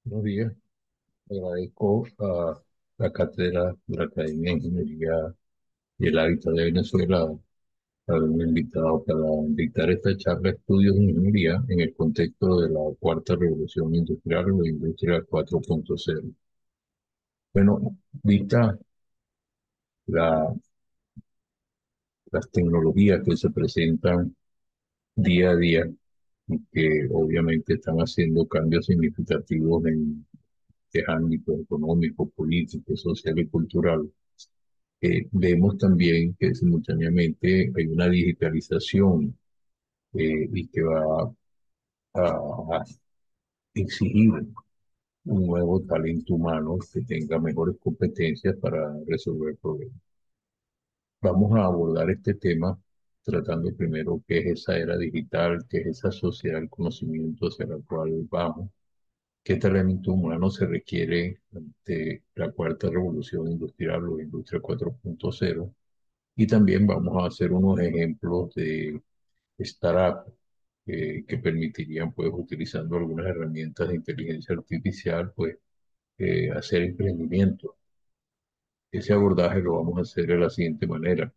Buenos días. Agradezco a la Cátedra de la Academia de Ingeniería y el Hábitat de Venezuela haberme invitado para dictar esta charla de estudios de ingeniería en el contexto de la cuarta revolución industrial o industria 4.0. Bueno, vista la- las tecnologías que se presentan día a día y que obviamente están haciendo cambios significativos en este ámbito económico, político, social y cultural. Vemos también que simultáneamente hay una digitalización y que va a exigir un nuevo talento humano que tenga mejores competencias para resolver problemas. Vamos a abordar este tema tratando primero qué es esa era digital, qué es esa sociedad del conocimiento hacia la cual vamos, qué talento humano se requiere ante la cuarta revolución industrial o industria 4.0. Y también vamos a hacer unos ejemplos de startup que permitirían, pues, utilizando algunas herramientas de inteligencia artificial, pues, hacer emprendimiento. Ese abordaje lo vamos a hacer de la siguiente manera.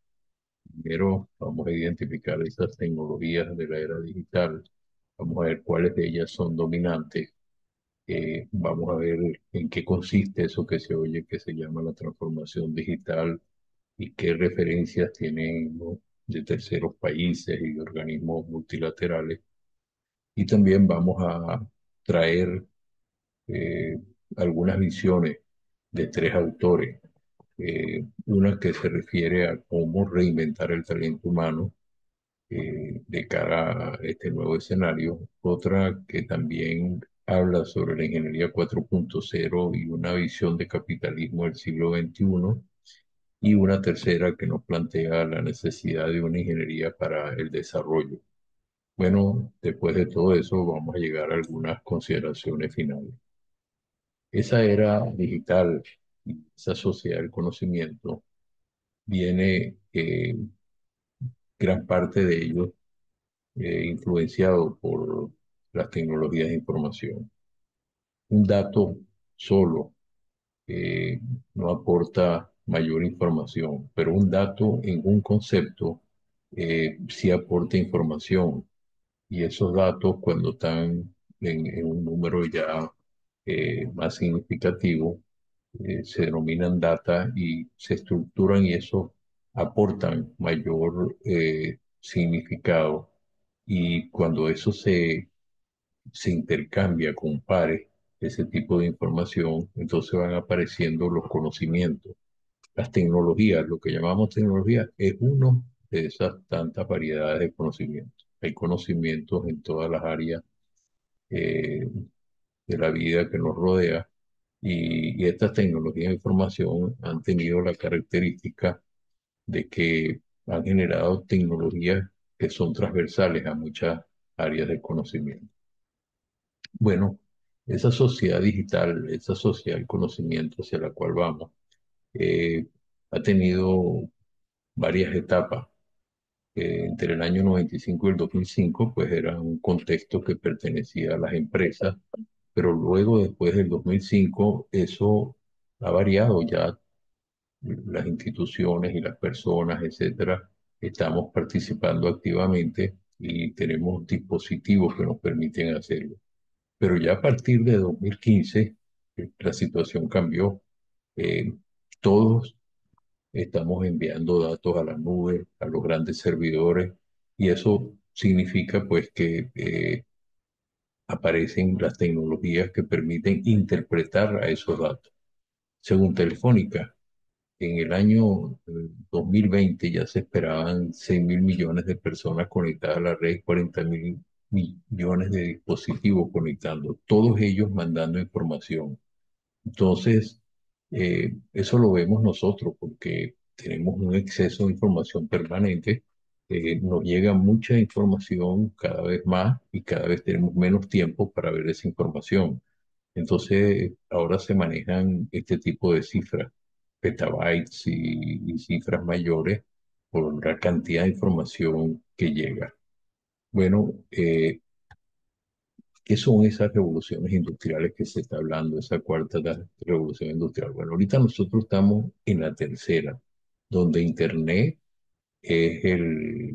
Primero, vamos a identificar esas tecnologías de la era digital. Vamos a ver cuáles de ellas son dominantes. Vamos a ver en qué consiste eso que se oye que se llama la transformación digital y qué referencias tienen, ¿no?, de terceros países y de organismos multilaterales. Y también vamos a traer eh, algunas visiones de tres autores. Una que se refiere a cómo reinventar el talento humano de cara a este nuevo escenario. Otra que también habla sobre la ingeniería 4.0 y una visión de capitalismo del siglo XXI. Y una tercera que nos plantea la necesidad de una ingeniería para el desarrollo. Bueno, después de todo eso vamos a llegar a algunas consideraciones finales. Esa era digital, esa sociedad del conocimiento, viene gran parte de ello influenciado por las tecnologías de información. Un dato solo eh, no aporta mayor información, pero un dato en un concepto sí aporta información. Y esos datos, cuando están en un número ya más significativo, se denominan data y se estructuran y eso aportan mayor significado. Y cuando eso se intercambia con pares, ese tipo de información, entonces van apareciendo los conocimientos. Las tecnologías, lo que llamamos tecnología, es uno de esas tantas variedades de conocimientos. Hay conocimientos en todas las áreas eh, de la vida que nos rodea y estas tecnologías de información han tenido la característica de que han generado tecnologías que son transversales a muchas áreas del conocimiento. Bueno, esa sociedad digital, esa sociedad del conocimiento hacia la cual vamos, eh, ha tenido varias etapas. Entre el año 95 y el 2005, pues era un contexto que pertenecía a las empresas, pero luego, después del 2005, eso ha variado. Ya las instituciones y las personas, etcétera, estamos participando activamente y tenemos dispositivos que nos permiten hacerlo. Pero ya a partir de 2015, la situación cambió. Eh, Todos estamos enviando datos a la nube, a los grandes servidores, y eso significa pues que aparecen las tecnologías que permiten interpretar a esos datos. Según Telefónica, en el año 2020 ya se esperaban 6.000 millones de personas conectadas a la red, 40.000 millones de dispositivos conectando, todos ellos mandando información. Entonces, eso lo vemos nosotros porque tenemos un exceso de información permanente. Nos llega mucha información cada vez más y cada vez tenemos menos tiempo para ver esa información. Entonces, ahora se manejan este tipo de cifras, petabytes y cifras mayores por la cantidad de información que llega. Bueno, ¿Qué son esas revoluciones industriales que se está hablando, esa revolución industrial? Bueno, ahorita nosotros estamos en la tercera, donde Internet es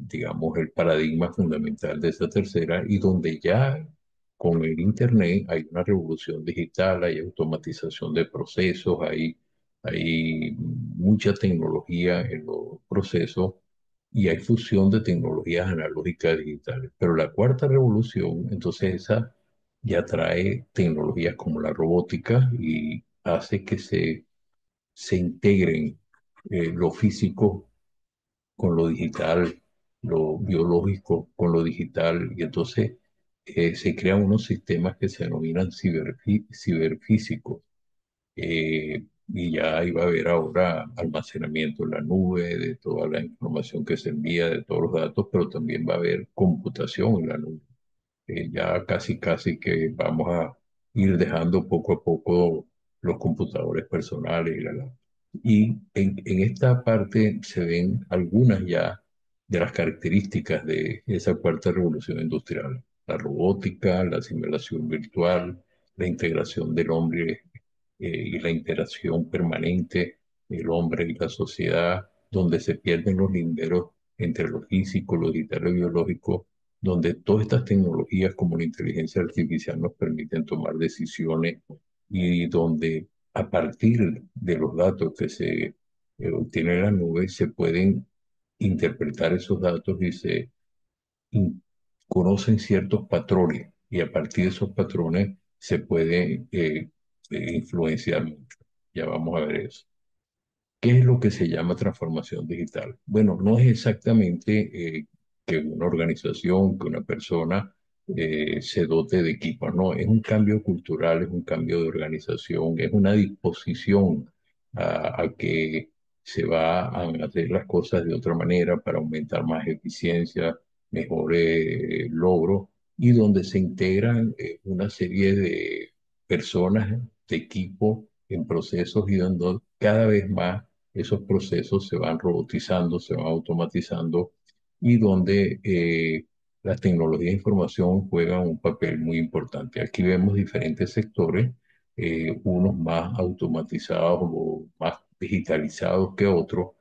digamos, el paradigma fundamental de esa tercera y donde ya con el Internet hay una revolución digital, hay automatización de procesos, hay mucha tecnología en los procesos y hay fusión de tecnologías analógicas digitales. Pero la cuarta revolución, entonces esa ya trae tecnologías como la robótica y hace que se integren lo físico con lo digital, lo biológico con lo digital, y entonces se crean unos sistemas que se denominan ciberfísicos. Y ya iba a haber ahora almacenamiento en la nube de toda la información que se envía, de todos los datos, pero también va a haber computación en la nube. Ya casi, casi que vamos a ir dejando poco a poco los computadores personales y en esta parte se ven algunas ya de las características de esa cuarta revolución industrial. La robótica, la simulación virtual, la integración del hombre y la interacción permanente del hombre y la sociedad, donde se pierden los linderos entre lo físico, lo digital y lo biológico, donde todas estas tecnologías como la inteligencia artificial nos permiten tomar decisiones y donde a partir de los datos que se obtienen en la nube se pueden interpretar esos datos y in- conocen ciertos patrones y a partir de esos patrones se puede influenciar mucho. Ya vamos a ver eso. ¿Qué es lo que se llama transformación digital? Bueno, no es exactamente que una organización, que una persona se dote de equipos, no, es un cambio cultural, es un cambio de organización, es una disposición a que se va a hacer las cosas de otra manera para aumentar más eficiencia, mejores logros, y donde se integran una serie de personas, de equipo en procesos y donde cada vez más esos procesos se van robotizando, se van automatizando y donde las tecnologías de información juegan un papel muy importante. Aquí vemos diferentes sectores, unos más automatizados o más digitalizados que otros.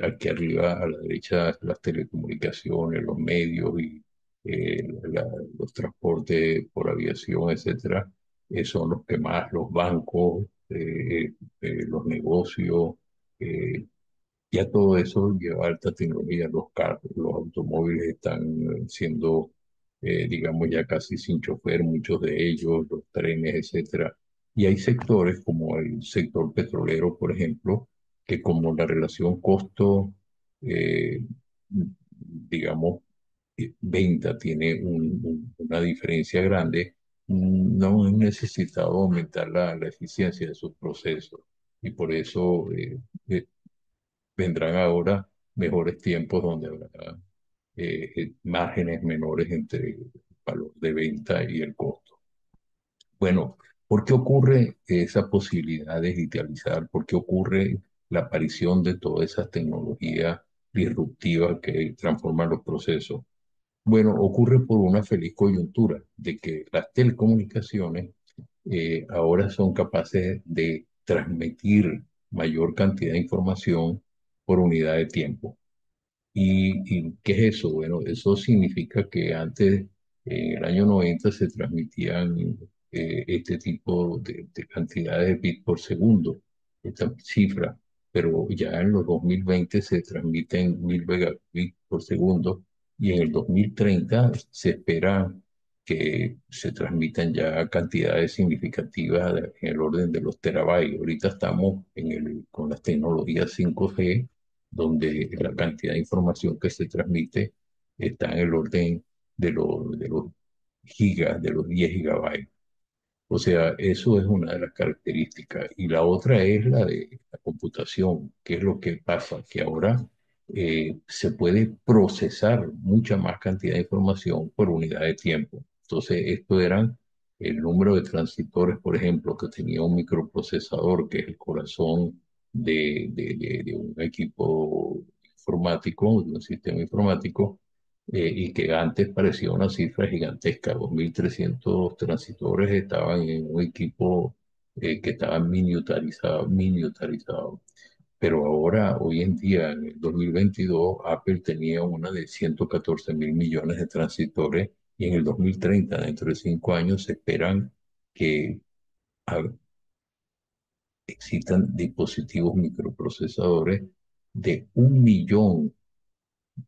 Aquí arriba a la derecha las telecomunicaciones, los medios y los transportes por aviación, etcétera, son los que más, los bancos, los negocios, eh, ya todo eso lleva alta tecnología. Los carros, los automóviles están siendo, digamos, ya casi sin chofer, muchos de ellos, los trenes, etcétera. Y hay sectores como el sector petrolero, por ejemplo, que como la relación costo, eh, digamos, venta tiene una diferencia grande, no es necesitado aumentar la eficiencia de sus procesos. Y por eso vendrán ahora mejores tiempos donde habrá márgenes menores entre el valor de venta y el costo. Bueno, ¿por qué ocurre esa posibilidad de digitalizar? ¿Por qué ocurre la aparición de todas esas tecnologías disruptivas que transforman los procesos? Bueno, ocurre por una feliz coyuntura de que las telecomunicaciones ahora son capaces de transmitir mayor cantidad de información por unidad de tiempo. ¿Y qué es eso? Bueno, eso significa que antes, en el año 90, se transmitían este tipo de cantidades de bits por segundo, esta cifra, pero ya en los 2020 se transmiten 1000 megabits por segundo y en el 2030 se espera que se transmitan ya cantidades significativas en el orden de los terabytes. Ahorita estamos con las tecnologías 5G donde la cantidad de información que se transmite está en el orden de los gigas, de los 10 gigabytes. O sea, eso es una de las características. Y la otra es la de la computación. ¿Qué es lo que pasa? Que ahora se puede procesar mucha más cantidad de información por unidad de tiempo. Entonces, esto eran el número de transistores, por ejemplo, que tenía un microprocesador, que es el corazón de un equipo informático, de un sistema informático y que antes parecía una cifra gigantesca. 2.300 transistores estaban en un equipo que estaba miniaturizado. Pero ahora, hoy en día, en el 2022, Apple tenía una de 114.000 millones de transistores y en el 2030, dentro de 5 años, se esperan que ah, existan dispositivos microprocesadores de 1 millón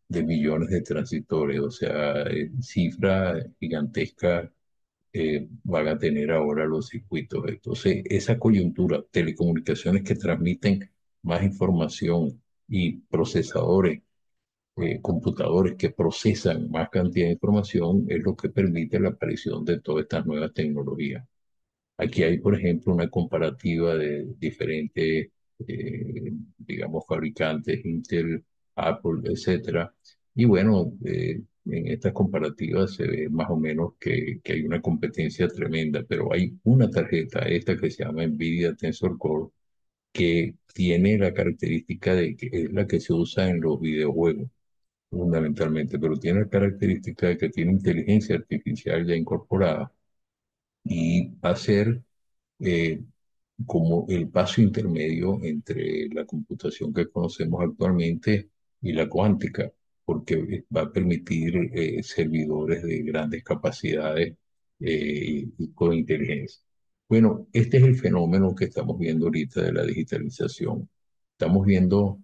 de millones de transistores. O sea, cifra gigantesca van a tener ahora los circuitos. Entonces, esa coyuntura, telecomunicaciones que transmiten más información y procesadores, computadores que procesan más cantidad de información, es lo que permite la aparición de todas estas nuevas tecnologías. Aquí hay, por ejemplo, una comparativa de diferentes, digamos, fabricantes, Intel, Apple, etcétera. Y bueno, en estas comparativas se ve más o menos que hay una competencia tremenda, pero hay una tarjeta, esta que se llama NVIDIA Tensor Core, que tiene la característica de que es la que se usa en los videojuegos, fundamentalmente, pero tiene la característica de que tiene inteligencia artificial ya incorporada y va a ser eh, como el paso intermedio entre la computación que conocemos actualmente y la cuántica, porque va a permitir servidores de grandes capacidades y con inteligencia. Bueno, este es el fenómeno que estamos viendo ahorita de la digitalización. Estamos viendo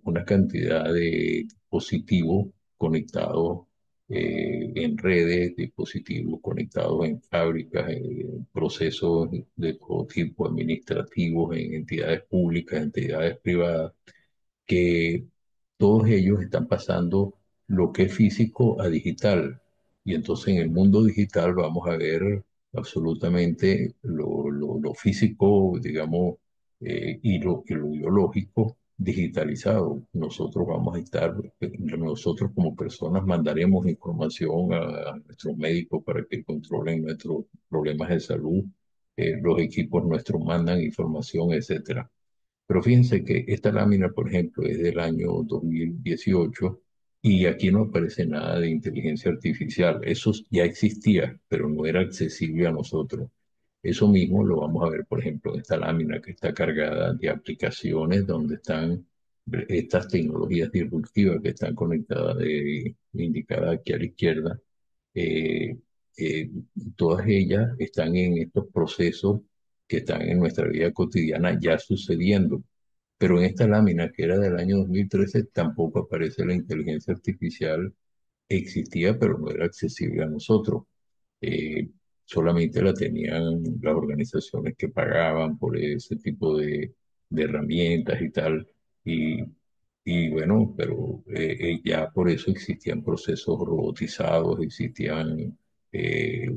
una cantidad de dispositivos conectados en redes, dispositivos conectados en fábricas, en procesos de todo tipo, administrativos, en entidades públicas, entidades privadas, que todos ellos están pasando lo que es físico a digital. Y entonces en el mundo digital vamos a ver absolutamente lo físico, digamos, y lo biológico digitalizado. Nosotros vamos a estar, nosotros como personas mandaremos información a nuestros médicos para que controlen nuestros problemas de salud. Los equipos nuestros mandan información, etcétera. Pero fíjense que esta lámina, por ejemplo, es del año 2018 y aquí no aparece nada de inteligencia artificial. Eso ya existía, pero no era accesible a nosotros. Eso mismo lo vamos a ver, por ejemplo, en esta lámina que está cargada de aplicaciones donde están estas tecnologías disruptivas que están conectadas, indicadas aquí a la izquierda. eh, eh, Todas ellas están en estos procesos que están en nuestra vida cotidiana ya sucediendo. Pero en esta lámina, que era del año 2013, tampoco aparece la inteligencia artificial. Existía, pero no era accesible a nosotros. Eh, Solamente la tenían las organizaciones que pagaban por ese tipo de herramientas y tal. Y, y bueno, pero ya por eso existían procesos robotizados, existían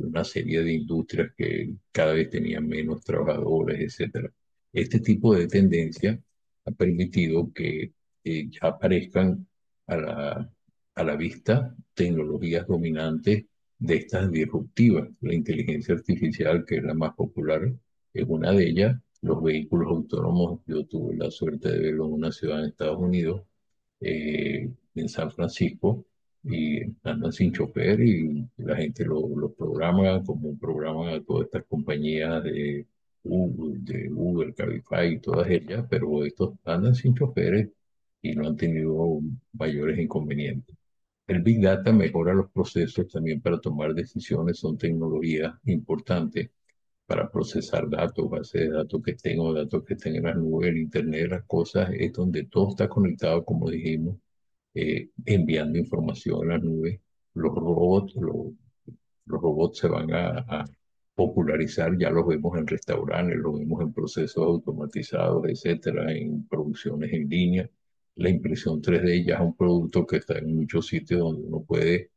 una serie de industrias que cada vez tenían menos trabajadores, etcétera. Este tipo de tendencia ha permitido que ya aparezcan a la vista tecnologías dominantes de estas disruptivas. La inteligencia artificial, que es la más popular, es una de ellas. Los vehículos autónomos, yo tuve la suerte de verlo en una ciudad en Estados Unidos, en San Francisco, y andan sin chofer y la gente lo programa como programan a todas estas compañías de Uber, Cabify y todas ellas, pero estos andan sin choferes y no han tenido mayores inconvenientes. El Big Data mejora los procesos también para tomar decisiones, son tecnologías importantes para procesar datos, bases de datos que tengo, datos que estén en las nubes, el Internet de las cosas, es donde todo está conectado, como dijimos, enviando información a las nubes. Los robots, los robots se van a popularizar, ya los vemos en restaurantes, los vemos en procesos automatizados, etcétera, en producciones en línea. La impresión 3D ya es un producto que está en muchos sitios donde uno puede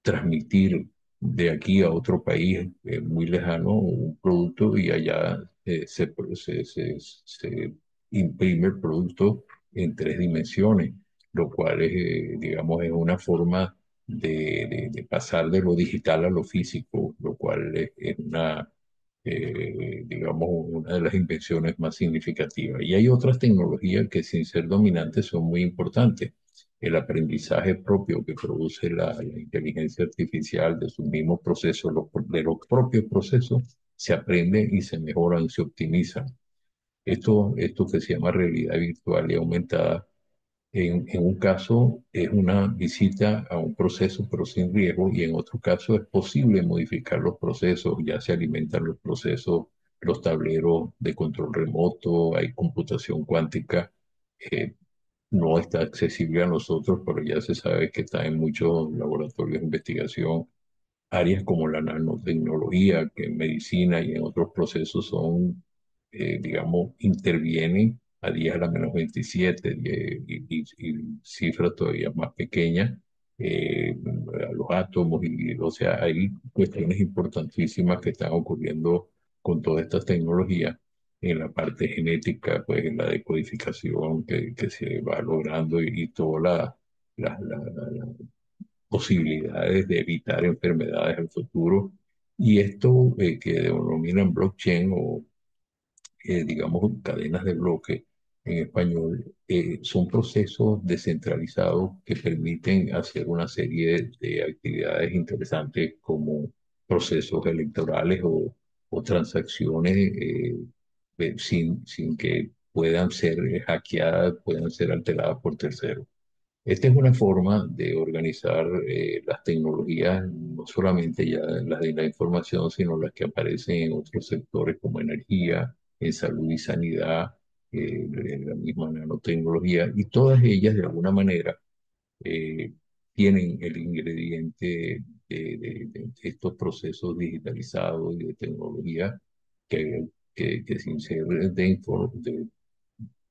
transmitir de aquí a otro país muy lejano un producto y allá se imprime el producto en 3 dimensiones, lo cual es, digamos, es una forma de pasar de lo digital a lo físico, lo cual es una, digamos, una de las invenciones más significativas. Y hay otras tecnologías que sin ser dominantes son muy importantes. el aprendizaje propio que produce la inteligencia artificial de sus mismos procesos, de los propios procesos, se aprende y se mejoran, se optimizan. Esto que se llama realidad virtual y aumentada, en un caso es una visita a un proceso pero sin riesgo y en otro caso es posible modificar los procesos, ya se alimentan los procesos, los tableros de control remoto, hay computación cuántica, eh, no está accesible a nosotros, pero ya se sabe que está en muchos laboratorios de investigación. Áreas como la nanotecnología, que en medicina y en otros procesos son, digamos, intervienen a 10 a la menos 27 y cifras todavía más pequeñas, a los átomos, y, o sea, hay cuestiones importantísimas que están ocurriendo con todas estas tecnologías. En la parte genética, pues en la decodificación que se va logrando y toda la posibilidades de evitar enfermedades en el futuro. Y esto que denominan blockchain o, digamos, cadenas de bloque en español, son procesos descentralizados que permiten hacer una serie de actividades interesantes como procesos electorales o transacciones sin que puedan ser hackeadas, puedan ser alteradas por terceros. Esta es una forma de organizar las tecnologías, no solamente ya las de la información, sino las que aparecen en otros sectores como energía, en salud y sanidad, en la misma nanotecnología, y todas ellas de alguna manera eh, tienen el ingrediente de estos procesos digitalizados y de tecnología que, que sin ser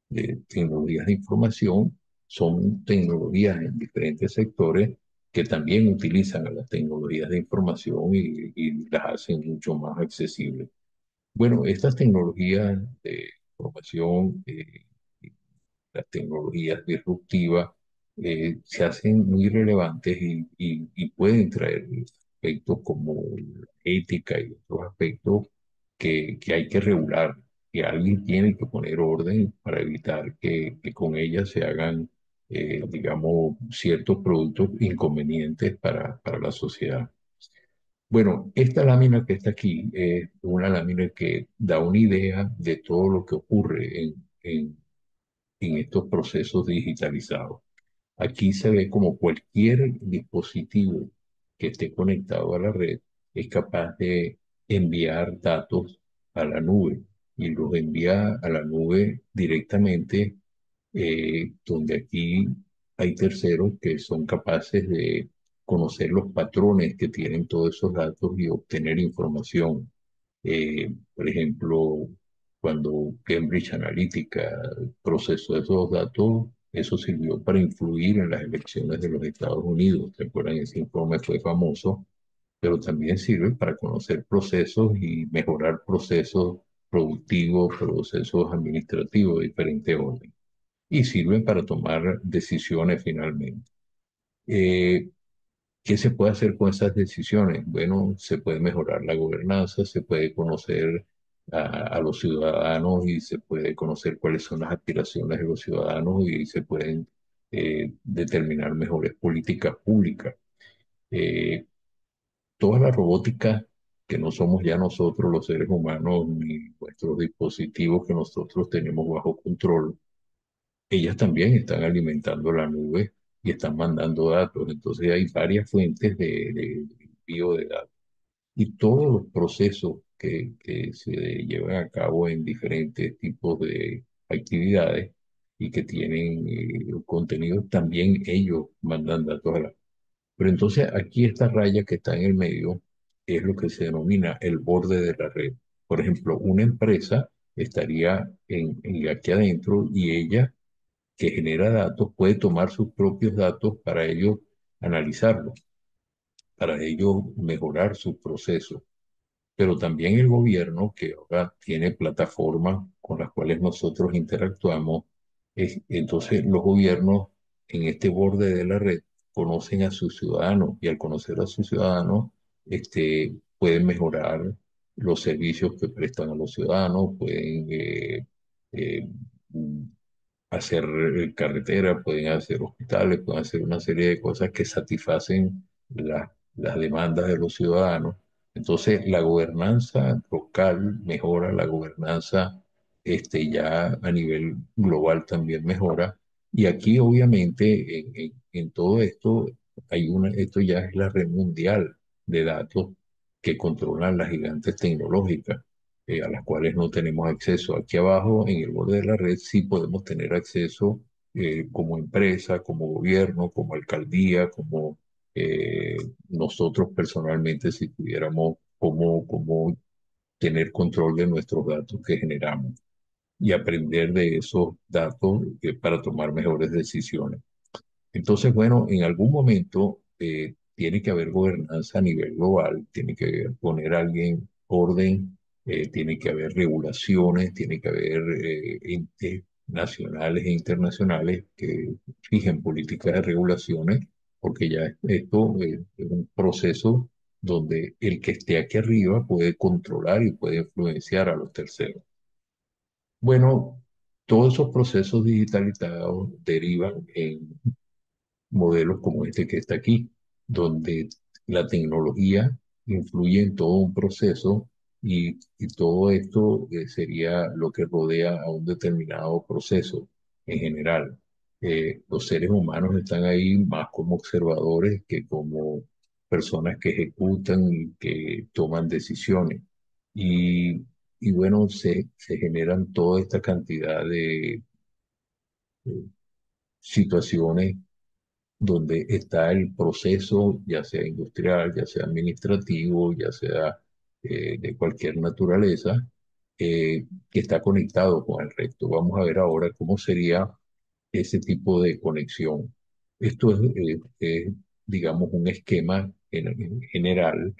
de tecnologías de información, son tecnologías en diferentes sectores que también utilizan a las tecnologías de información y las hacen mucho más accesibles. Bueno, estas tecnologías de información, las tecnologías disruptivas, se hacen muy relevantes y pueden traer aspectos como la ética y otros aspectos que hay que regular, que alguien tiene que poner orden para evitar que con ellas se hagan, digamos, ciertos productos inconvenientes para la sociedad. Bueno, esta lámina que está aquí es una lámina que da una idea de todo lo que ocurre en estos procesos digitalizados. Aquí se ve como cualquier dispositivo que esté conectado a la red es capaz de enviar datos a la nube y los envía a la nube directamente, donde aquí hay terceros que son capaces de conocer los patrones que tienen todos esos datos y obtener información. Por ejemplo, cuando Cambridge Analytica procesó esos datos, eso sirvió para influir en las elecciones de los Estados Unidos. ¿Se acuerdan? Ese informe fue famoso, pero también sirve para conocer procesos y mejorar procesos productivos, procesos administrativos de diferente orden. Y sirven para tomar decisiones finalmente. Eh, ¿Qué se puede hacer con esas decisiones? Bueno, se puede mejorar la gobernanza, se puede conocer a los ciudadanos y se puede conocer cuáles son las aspiraciones de los ciudadanos y se pueden determinar mejores políticas públicas. Eh, Toda la robótica que no somos ya nosotros los seres humanos ni nuestros dispositivos que nosotros tenemos bajo control, ellas también están alimentando la nube y están mandando datos. Entonces hay varias fuentes de envío de datos. Y todos los procesos que se llevan a cabo en diferentes tipos de actividades y que tienen contenido, también ellos mandan datos a la... Pero entonces aquí esta raya que está en el medio es lo que se denomina el borde de la red. Por ejemplo, una empresa estaría aquí adentro y ella que genera datos puede tomar sus propios datos para ello analizarlos, para ello mejorar sus procesos. Pero también el gobierno, que ahora tiene plataformas con las cuales nosotros interactuamos, entonces los gobiernos en este borde de la red conocen a sus ciudadanos y al conocer a sus ciudadanos, pueden mejorar los servicios que prestan a los ciudadanos, pueden eh, hacer carreteras, pueden hacer hospitales, pueden hacer una serie de cosas que satisfacen las demandas de los ciudadanos. Entonces, la gobernanza local mejora, la gobernanza ya a nivel global también mejora. Y aquí, obviamente, en todo esto, esto ya es la red mundial de datos que controlan las gigantes tecnológicas a las cuales no tenemos acceso. Aquí abajo, en el borde de la red, sí podemos tener acceso como empresa, como gobierno, como alcaldía, como eh, nosotros personalmente, si tuviéramos cómo tener control de nuestros datos que generamos y aprender de esos datos para tomar mejores decisiones. Entonces, bueno, en algún momento tiene que haber gobernanza a nivel global, tiene que poner alguien orden, tiene que haber regulaciones, tiene que haber entes nacionales e internacionales que fijen políticas de regulaciones, porque ya esto es un proceso donde el que esté aquí arriba puede controlar y puede influenciar a los terceros. Bueno, todos esos procesos digitalizados derivan en modelos como este que está aquí, donde la tecnología influye en todo un proceso y todo esto sería lo que rodea a un determinado proceso en general. Los seres humanos están ahí más como observadores que como personas que ejecutan y que toman decisiones. Y, y bueno, se generan toda esta cantidad de situaciones donde está el proceso, ya sea industrial, ya sea administrativo, ya sea de cualquier naturaleza, que está conectado con el resto. Vamos a ver ahora cómo sería ese tipo de conexión. Esto es, digamos, un esquema en general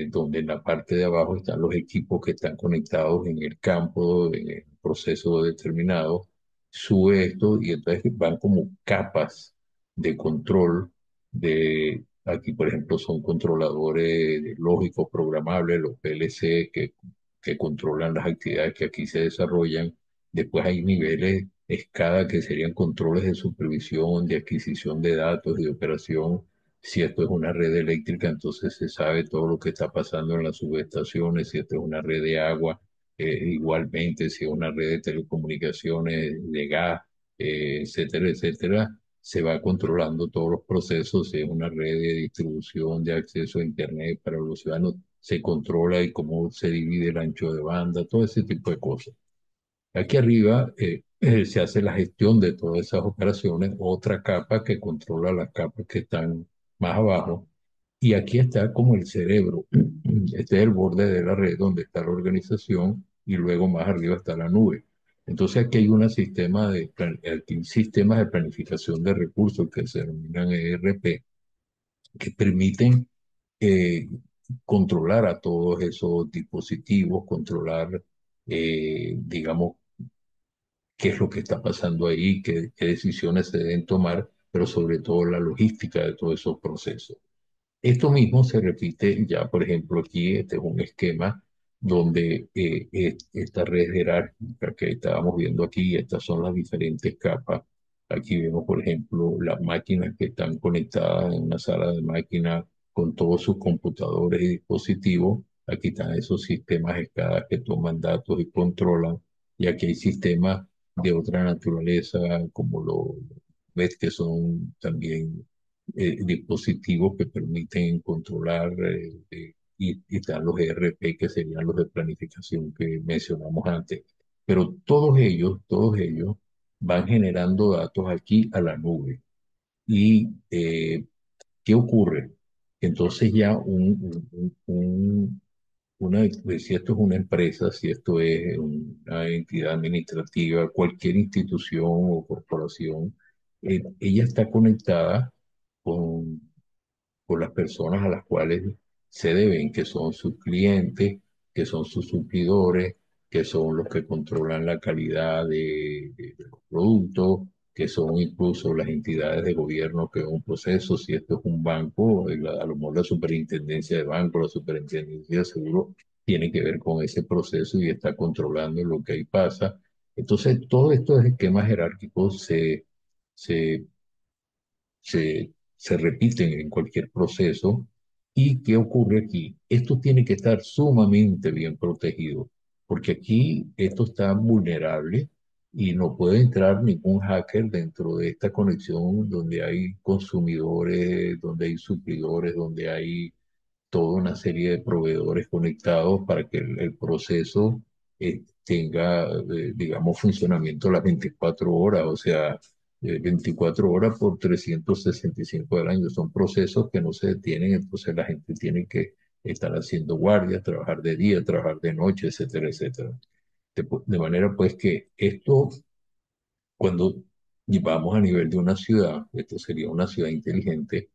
donde en la parte de abajo están los equipos que están conectados en el campo, en el proceso determinado. Sube esto y entonces van como capas de control aquí por ejemplo son controladores lógicos programables, los PLC que controlan las actividades que aquí se desarrollan. Después hay niveles escala que serían controles de supervisión, de adquisición de datos y de operación. Si esto es una red eléctrica, entonces se sabe todo lo que está pasando en las subestaciones. Si esto es una red de agua, igualmente, si es una red de telecomunicaciones, de gas, etcétera, etcétera, se va controlando todos los procesos. Si es una red de distribución de acceso a Internet para los ciudadanos, se controla y cómo se divide el ancho de banda, todo ese tipo de cosas. Aquí arriba se hace la gestión de todas esas operaciones, otra capa que controla las capas que están más abajo. Y aquí está como el cerebro. Este es el borde de la red donde está la organización y luego más arriba está la nube. Entonces aquí hay aquí hay sistemas de planificación de recursos que se denominan ERP, que permiten eh, controlar a todos esos dispositivos, controlar, digamos, qué es lo que está pasando ahí, qué decisiones se deben tomar, pero sobre todo la logística de todos esos procesos. Esto mismo se repite ya, por ejemplo, aquí, este es un esquema donde esta red jerárquica que estábamos viendo aquí, estas son las diferentes capas. Aquí vemos, por ejemplo, las máquinas que están conectadas en una sala de máquinas con todos sus computadores y dispositivos. Aquí están esos sistemas escadas que toman datos y controlan. Y aquí hay sistemas de otra naturaleza, como lo ves, que son también dispositivos que permiten controlar y están los ERP que serían los de planificación que mencionamos antes. Pero todos ellos van generando datos aquí a la nube. ¿Y qué ocurre? Entonces ya pues, si esto es una empresa, si esto es una entidad administrativa, cualquier institución o corporación, ella está conectada con las personas a las cuales se deben, que son sus clientes, que son sus suplidores, que son los que controlan la calidad de los productos, que son incluso las entidades de gobierno que es un proceso. Si esto es un banco, a lo mejor la superintendencia de banco, la superintendencia de seguro, tiene que ver con ese proceso y está controlando lo que ahí pasa. Entonces, todos estos esquemas jerárquicos se se repiten en cualquier proceso. ¿Y qué ocurre aquí? Esto tiene que estar sumamente bien protegido, porque aquí esto está vulnerable y no puede entrar ningún hacker dentro de esta conexión donde hay consumidores, donde hay suplidores, donde hay toda una serie de proveedores conectados para que el proceso tenga, digamos, funcionamiento las 24 horas, o sea, 24 horas por 365 del año. Son procesos que no se detienen, entonces la gente tiene que estar haciendo guardias, trabajar de día, trabajar de noche, etcétera, etcétera. De manera pues que esto cuando vamos a nivel de una ciudad, esto sería una ciudad inteligente,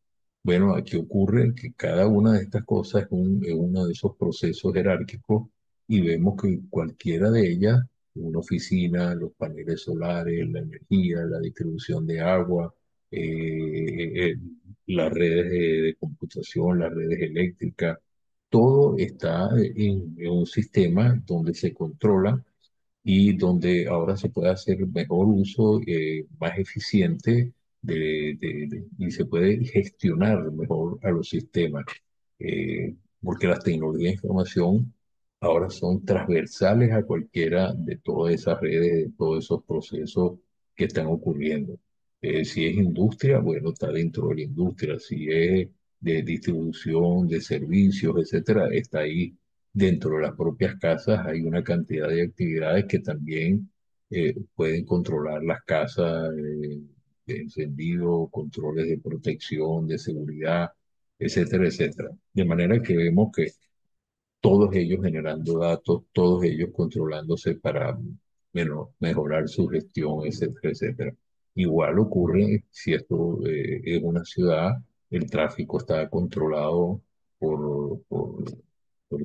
bueno, aquí ocurre que cada una de estas cosas es uno de esos procesos jerárquicos y vemos que cualquiera de ellas, una oficina, los paneles solares, la energía, la distribución de agua, las redes de computación, las redes eléctricas, todo está en un sistema donde se controla y donde ahora se puede hacer mejor uso, más eficiente y se puede gestionar mejor a los sistemas, porque las tecnologías de información ahora son transversales a cualquiera de todas esas redes, de todos esos procesos que están ocurriendo. Si es industria, bueno, está dentro de la industria. Si es de distribución de servicios, etcétera, está ahí dentro de las propias casas. Hay una cantidad de actividades que también pueden controlar las casas, de encendido, controles de protección, de seguridad, etcétera, etcétera. De manera que vemos que todos ellos generando datos, todos ellos controlándose para mejorar su gestión, etcétera, etcétera. Igual ocurre si esto es una ciudad, el tráfico está controlado por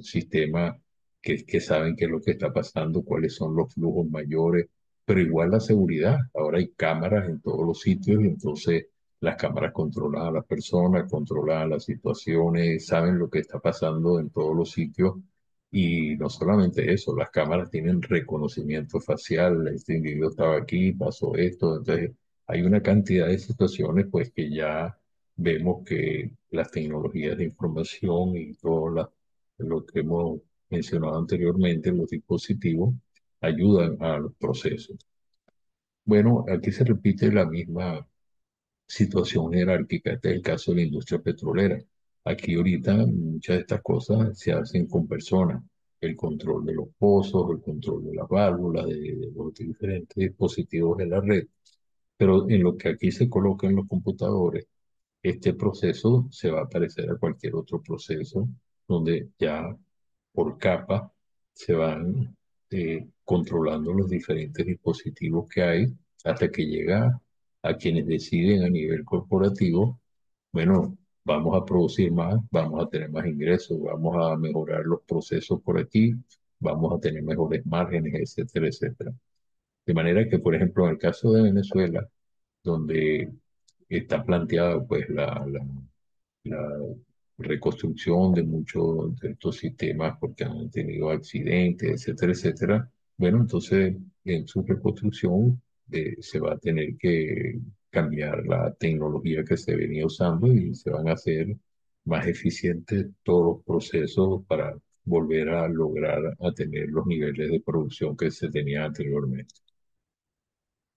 sistemas que saben qué es lo que está pasando, cuáles son los flujos mayores, pero igual la seguridad. Ahora hay cámaras en todos los sitios y entonces las cámaras controlan a las personas, controlan las situaciones, saben lo que está pasando en todos los sitios. Y no solamente eso, las cámaras tienen reconocimiento facial, este individuo estaba aquí, pasó esto, entonces hay una cantidad de situaciones pues que ya vemos que las tecnologías de información y todo lo que hemos mencionado anteriormente, los dispositivos, ayudan a los procesos. Bueno, aquí se repite la misma situación jerárquica. Este es el caso de la industria petrolera. Aquí ahorita muchas de estas cosas se hacen con personas. El control de los pozos, el control de las válvulas, de los diferentes dispositivos de la red. Pero en lo que aquí se coloca en los computadores, este proceso se va a parecer a cualquier otro proceso donde ya por capa se van controlando los diferentes dispositivos que hay hasta que llega a quienes deciden a nivel corporativo, bueno, vamos a producir más, vamos a tener más ingresos, vamos a mejorar los procesos por aquí, vamos a tener mejores márgenes, etcétera, etcétera. De manera que, por ejemplo, en el caso de Venezuela, donde está planteada pues la reconstrucción de muchos de estos sistemas porque han tenido accidentes, etcétera, etcétera. Bueno, entonces en su reconstrucción se va a tener que cambiar la tecnología que se venía usando y se van a hacer más eficientes todos los procesos para volver a lograr a tener los niveles de producción que se tenía anteriormente.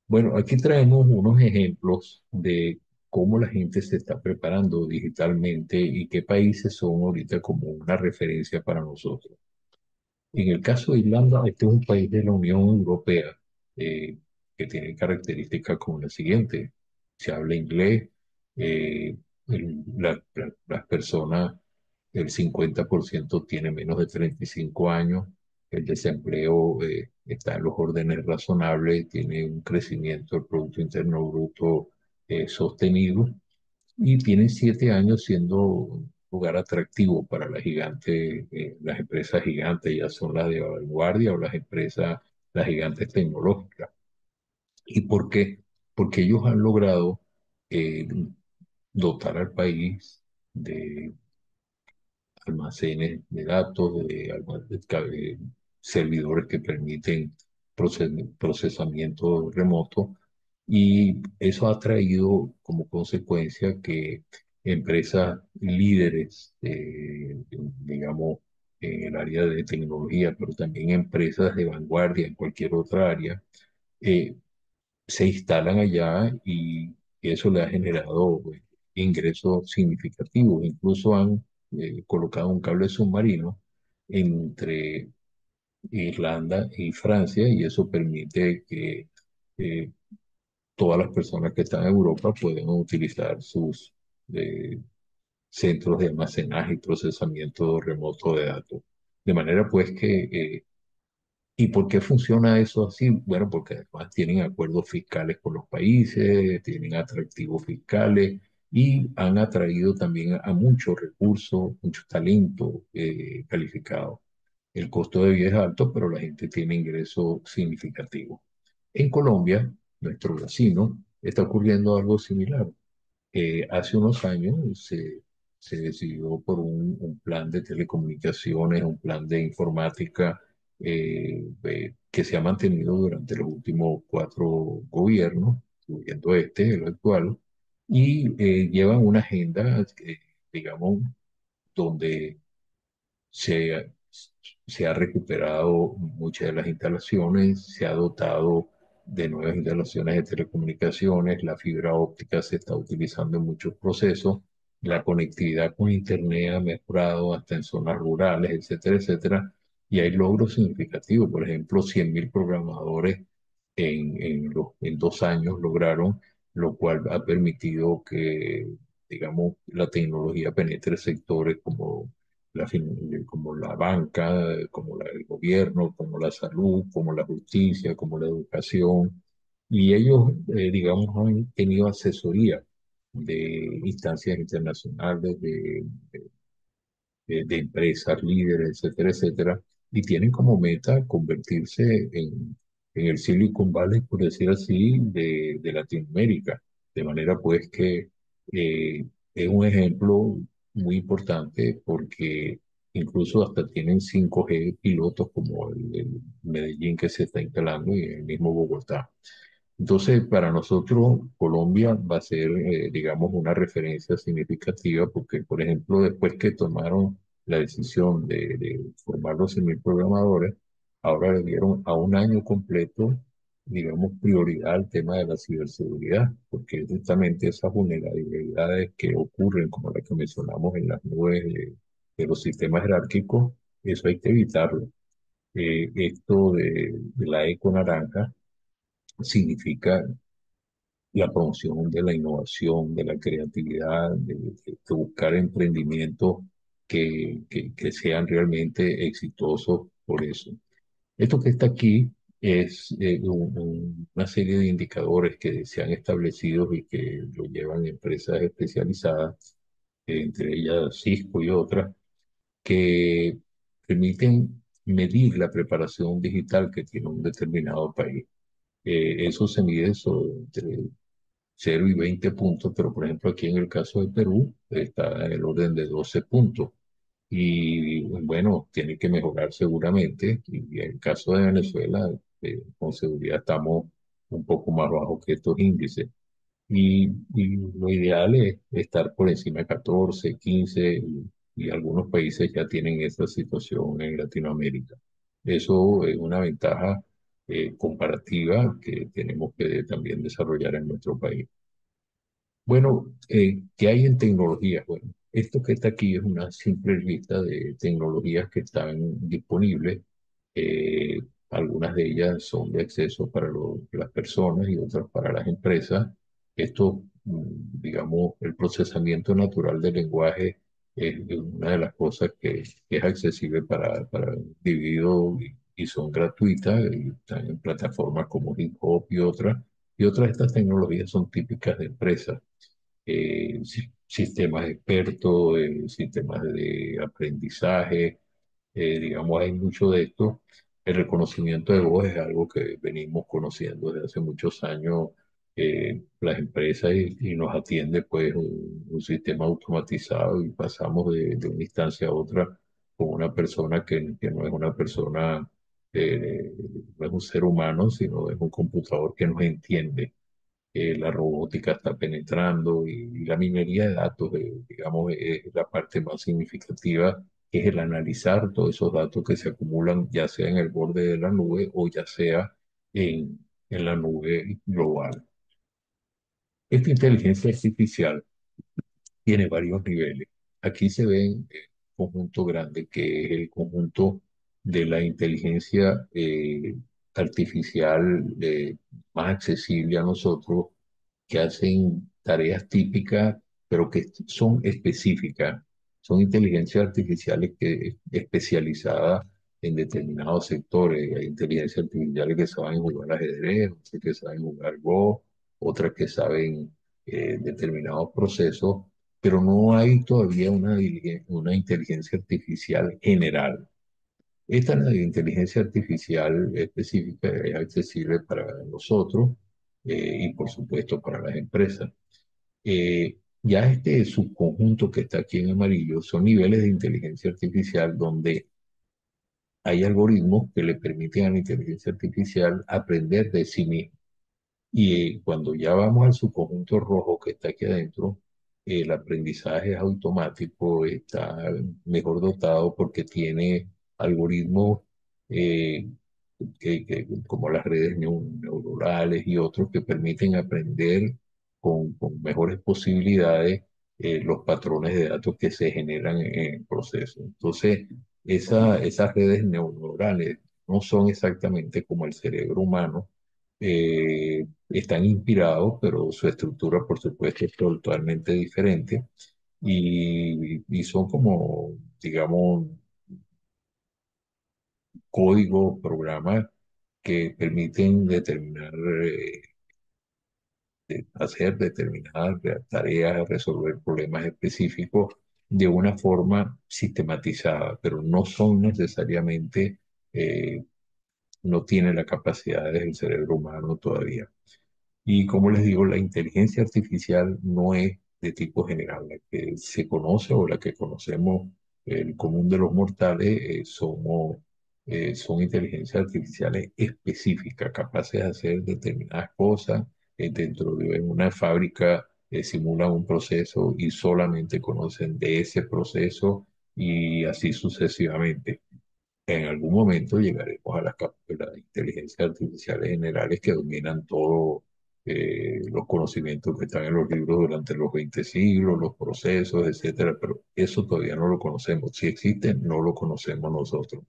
Bueno, aquí traemos unos ejemplos de cómo la gente se está preparando digitalmente y qué países son ahorita como una referencia para nosotros. En el caso de Irlanda, este es un país de la Unión Europea eh, que tiene características como la siguiente. Se habla inglés, las personas, el 50% tiene menos de 35 años, el desempleo está en los órdenes razonables, tiene un crecimiento del Producto Interno Bruto sostenido y tienen 7 años siendo un lugar atractivo para las empresas gigantes, ya son las de vanguardia o las empresas, las gigantes tecnológicas. ¿Y por qué? Porque ellos han logrado eh, dotar al país de almacenes de datos, de servidores que permiten procesamiento remoto y eso ha traído como consecuencia que empresas líderes, digamos, en el área de tecnología, pero también empresas de vanguardia en cualquier otra área, eh, se instalan allá y eso le ha generado ingresos significativos. Incluso han colocado un cable submarino entre Irlanda y Francia y eso permite que eh, todas las personas que están en Europa puedan utilizar sus eh, centros de almacenaje y procesamiento remoto de datos. De manera pues que ¿y por qué funciona eso así? Bueno, porque además tienen acuerdos fiscales con los países, tienen atractivos fiscales y han atraído también a muchos recursos, mucho talento calificado. El costo de vida es alto, pero la gente tiene ingresos significativos. En Colombia, nuestro vecino, está ocurriendo algo similar. Hace unos años se decidió por un plan de telecomunicaciones, un plan de informática que se ha mantenido durante los últimos 4 gobiernos, incluyendo este, el actual, y llevan una agenda, digamos, donde se, se ha recuperado muchas de las instalaciones, se ha dotado de nuevas instalaciones de telecomunicaciones, la fibra óptica se está utilizando en muchos procesos, la conectividad con Internet ha mejorado hasta en zonas rurales, etcétera, etcétera, y hay logros significativos. Por ejemplo, 100.000 programadores en 2 años lograron, lo cual ha permitido que, digamos, la tecnología penetre sectores como la banca, como el gobierno, como la salud, como la justicia, como la educación. Y ellos, digamos, han tenido asesoría de instancias internacionales, de empresas líderes, etcétera, etcétera, y tienen como meta convertirse en el Silicon Valley, por decir así, de Latinoamérica. De manera pues que es un ejemplo muy importante porque incluso hasta tienen 5G pilotos como el Medellín que se está instalando y el mismo Bogotá. Entonces, para nosotros, Colombia va a ser, digamos, una referencia significativa porque, por ejemplo, después que tomaron la decisión de formar los 100.000 programadores, ahora le dieron a un año completo, digamos, prioridad al tema de la ciberseguridad, porque justamente esas vulnerabilidades que ocurren, como las que mencionamos en las nubes de los sistemas jerárquicos, eso hay que evitarlo. Esto de la eco naranja significa la promoción de la innovación, de la creatividad, de buscar emprendimientos que sean realmente exitosos por eso. Esto que está aquí es una serie de indicadores que se han establecido y que lo llevan empresas especializadas, entre ellas Cisco y otras, que permiten medir la preparación digital que tiene un determinado país. Eso se mide entre 0 y 20 puntos, pero por ejemplo aquí en el caso de Perú está en el orden de 12 puntos. Y bueno, tiene que mejorar seguramente. Y en el caso de Venezuela, con seguridad estamos un poco más bajo que estos índices. Y lo ideal es estar por encima de 14, 15, y algunos países ya tienen esa situación en Latinoamérica. Eso es una ventaja comparativa que tenemos que también desarrollar en nuestro país. Bueno, ¿qué hay en tecnologías? Bueno, esto que está aquí es una simple lista de tecnologías que están disponibles. Eh, Algunas de ellas son de acceso para las personas y otras para las empresas. Esto, digamos, el procesamiento natural del lenguaje es una de las cosas que es accesible para el individuo y son gratuitas y están en plataformas como Hip Hop y otras. Y otras de estas tecnologías son típicas de empresas, sistemas expertos, sistemas de aprendizaje, digamos, hay mucho de esto. El reconocimiento de voz es algo que venimos conociendo desde hace muchos años, las empresas y nos atiende pues un sistema automatizado y pasamos de una instancia a otra con una persona que no es una persona eh, no es un ser humano, sino es un computador que nos entiende. La robótica está penetrando y la minería de datos, digamos, es la parte más significativa, que es el analizar todos esos datos que se acumulan, ya sea en el borde de la nube o ya sea en la nube global. Esta inteligencia artificial tiene varios niveles. Aquí se ve un conjunto grande, que es el conjunto de la inteligencia artificial más accesible a nosotros, que hacen tareas típicas, pero que son específicas. Son inteligencias artificiales especializadas en determinados sectores. Hay inteligencias artificiales que saben jugar ajedrez, otras que saben jugar Go, otras que saben determinados procesos, pero no hay todavía una inteligencia artificial general. Esta inteligencia artificial específica es accesible para nosotros y por supuesto para las empresas. Ya este subconjunto que está aquí en amarillo son niveles de inteligencia artificial donde hay algoritmos que le permiten a la inteligencia artificial aprender de sí misma. Y cuando ya vamos al subconjunto rojo que está aquí adentro, el aprendizaje es automático, está mejor dotado porque tiene algoritmos eh, como las redes neuronales y otros que permiten aprender con mejores posibilidades los patrones de datos que se generan en el proceso. Entonces, esas redes neuronales no son exactamente como el cerebro humano, están inspirados, pero su estructura, por supuesto, es totalmente diferente y son como, digamos, códigos, programas que permiten hacer determinadas tareas, resolver problemas específicos de una forma sistematizada, pero no son necesariamente, no tienen la capacidad del cerebro humano todavía. Y como les digo, la inteligencia artificial no es de tipo general. La que se conoce o la que conocemos el común de los mortales son inteligencias artificiales específicas, capaces de hacer determinadas cosas dentro de una fábrica, simulan un proceso y solamente conocen de ese proceso y así sucesivamente. En algún momento llegaremos a las inteligencias artificiales generales que dominan todos los conocimientos que están en los libros durante los 20 siglos, los procesos, etcétera, pero eso todavía no lo conocemos. Si existe, no lo conocemos nosotros.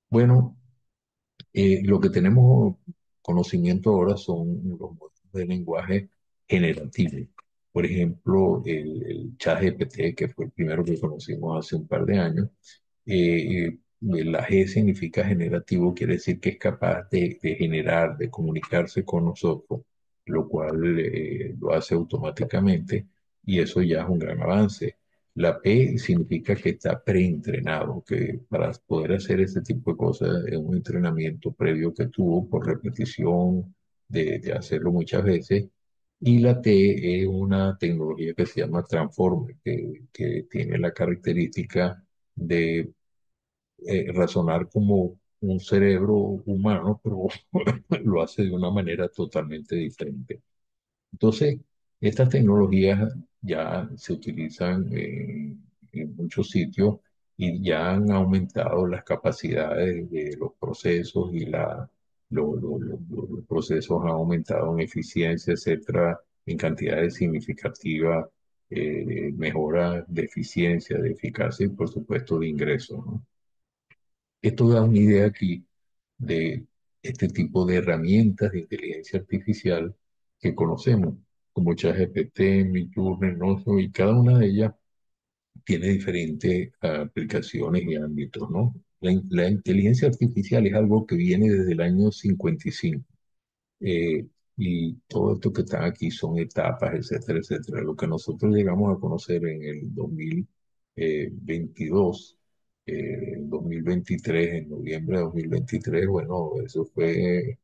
Bueno, lo que tenemos conocimiento ahora son los modelos de lenguaje generativo. Por ejemplo, el ChatGPT, que fue el primero que conocimos hace un par de años. La G significa generativo, quiere decir que es capaz de generar, de comunicarse con nosotros, lo cual lo hace automáticamente y eso ya es un gran avance. La P significa que está preentrenado, que para poder hacer ese tipo de cosas es un entrenamiento previo que tuvo por repetición de hacerlo muchas veces. Y la T es una tecnología que se llama Transformer, que tiene la característica de razonar como un cerebro humano, pero lo hace de una manera totalmente diferente. Entonces, estas tecnologías ya se utilizan en muchos sitios y ya han aumentado las capacidades de los procesos y los procesos han aumentado en eficiencia, etcétera, en cantidades significativas, mejora de eficiencia, de eficacia y, por supuesto, de ingresos, ¿no? Esto da una idea aquí de este tipo de herramientas de inteligencia artificial que conocemos, como ChatGPT, Midjourney, Notion, y cada una de ellas tiene diferentes aplicaciones y ámbitos, ¿no? La inteligencia artificial es algo que viene desde el año 55 y todo esto que están aquí son etapas, etcétera, etcétera. Lo que nosotros llegamos a conocer en el 2022, en 2023, en noviembre de 2023, bueno, eso fue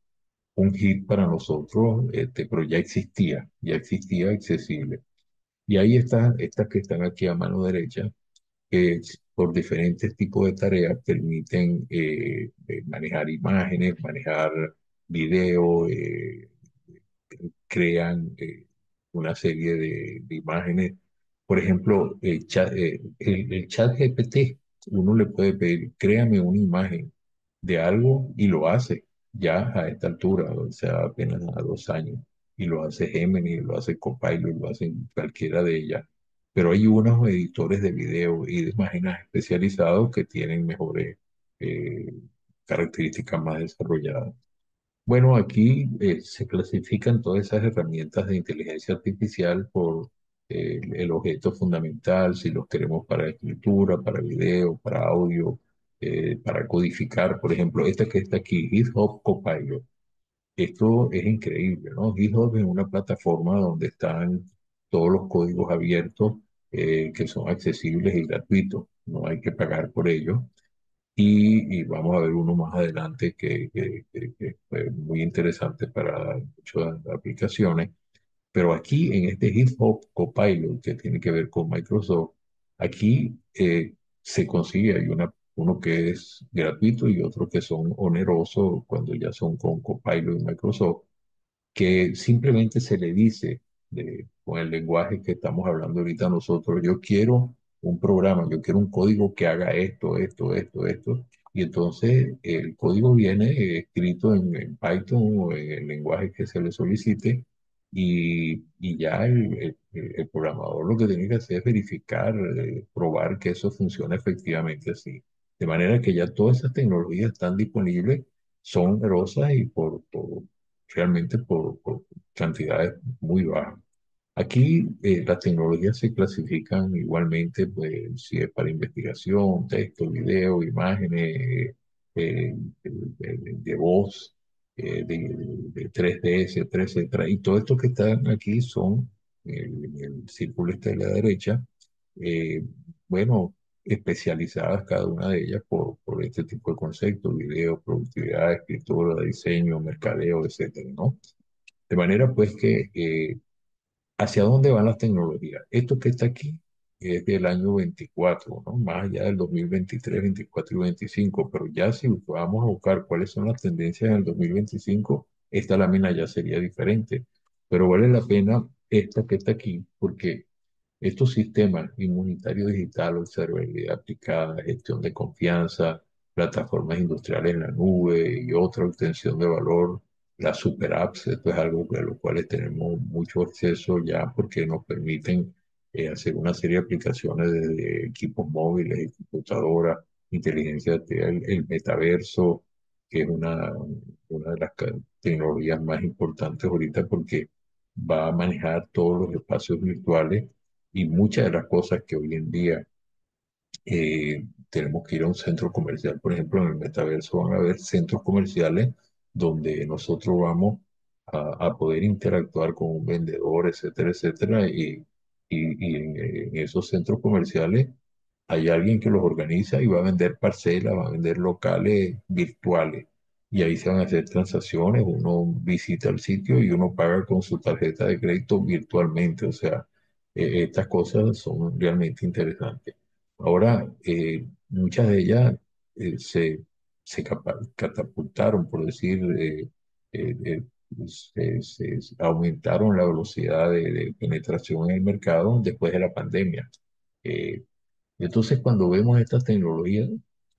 un hit para nosotros, pero ya existía accesible. Y ahí están, estas que están aquí a mano derecha, que por diferentes tipos de tareas permiten manejar imágenes, manejar video, crean una serie de imágenes. Por ejemplo, el chat GPT, uno le puede pedir, créame una imagen de algo y lo hace ya a esta altura, o sea, apenas a 2 años. Y lo hace Gemini, lo hace Copilot, lo hace cualquiera de ellas. Pero hay unos editores de video y de imágenes especializados que tienen mejores eh, características más desarrolladas. Bueno, aquí se clasifican todas esas herramientas de inteligencia artificial por el objeto fundamental, si los queremos para escritura, para video, para audio, para codificar. Por ejemplo, esta que está aquí, GitHub Copilot. Esto es increíble, ¿no? GitHub es una plataforma donde están todos los códigos abiertos que son accesibles y gratuitos. No hay que pagar por ellos. Y vamos a ver uno más adelante que fue muy interesante para muchas aplicaciones. Pero aquí en este GitHub Copilot que tiene que ver con Microsoft, aquí se consigue, hay uno que es gratuito y otro que son onerosos cuando ya son con Copilot y Microsoft, que simplemente se le dice con el lenguaje que estamos hablando ahorita nosotros, yo quiero un programa, yo quiero un código que haga esto, esto, esto, esto, y entonces el código viene escrito en Python o en el lenguaje que se le solicite, y ya el programador lo que tiene que hacer es verificar, probar que eso funciona efectivamente así. De manera que ya todas esas tecnologías están disponibles, son onerosas y realmente por cantidades muy bajas. Aquí las tecnologías se clasifican igualmente, pues si es para investigación, texto, video, imágenes, de voz, de 3D, etcétera, etcétera. Y todo esto que están aquí son, en el círculo este de la derecha, eh, bueno, especializadas cada una de ellas por este tipo de conceptos: video, productividad, escritura, diseño, mercadeo, etcétera, ¿no? De manera pues que ¿hacia dónde van las tecnologías? Esto que está aquí es del año 24, ¿no? Más allá del 2023, 24 y 25, pero ya si vamos a buscar cuáles son las tendencias en el 2025, esta lámina ya sería diferente. Pero vale la pena esta que está aquí, porque estos sistemas inmunitario digital, observabilidad aplicada, gestión de confianza, plataformas industriales en la nube y otra obtención de valor, las super apps, esto es algo a lo cual tenemos mucho acceso ya porque nos permiten hacer una serie de aplicaciones desde equipos móviles y computadoras, inteligencia artificial, el metaverso, que es una de las tecnologías más importantes ahorita porque va a manejar todos los espacios virtuales y muchas de las cosas que hoy en día tenemos que ir a un centro comercial. Por ejemplo, en el metaverso van a haber centros comerciales donde nosotros vamos a poder interactuar con un vendedor, etcétera, etcétera. Y en esos centros comerciales hay alguien que los organiza y va a vender parcelas, va a vender locales virtuales. Y ahí se van a hacer transacciones, uno visita el sitio y uno paga con su tarjeta de crédito virtualmente. O sea, estas cosas son realmente interesantes. Ahora, muchas de ellas catapultaron, por decir, eh, eh, aumentaron la velocidad de penetración en el mercado después de la pandemia. Eh, entonces, cuando vemos estas tecnologías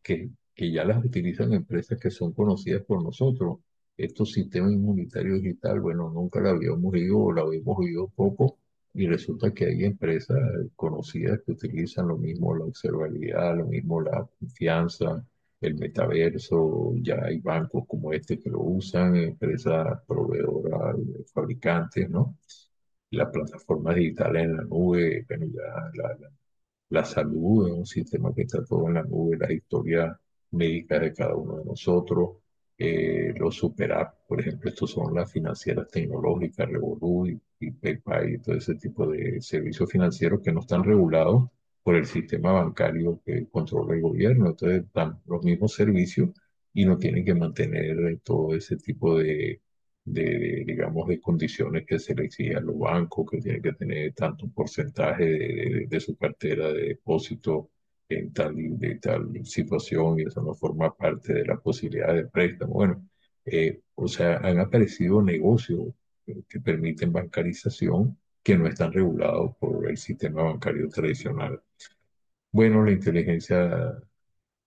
que ya las utilizan empresas que son conocidas por nosotros, estos sistemas inmunitarios digital, bueno, nunca la habíamos oído o la habíamos oído poco, y resulta que hay empresas conocidas que utilizan lo mismo la observabilidad, lo mismo la confianza, el metaverso. Ya hay bancos como este que lo usan, empresas proveedoras, fabricantes, ¿no? Las plataformas digitales en la nube, bueno, ya la salud es un sistema que está todo en la nube, las historias médicas de cada uno de nosotros, los super apps, por ejemplo, estos son las financieras tecnológicas, Revolut y PayPal y todo ese tipo de servicios financieros que no están regulados por el sistema bancario que controla el gobierno. Entonces dan los mismos servicios y no tienen que mantener todo ese tipo digamos, de condiciones que se le exige a los bancos, que tienen que tener tanto porcentaje de su cartera de depósito de tal situación y eso no forma parte de la posibilidad de préstamo. Bueno, o sea, han aparecido negocios que permiten bancarización que no están regulados por el sistema bancario tradicional. Bueno, la inteligencia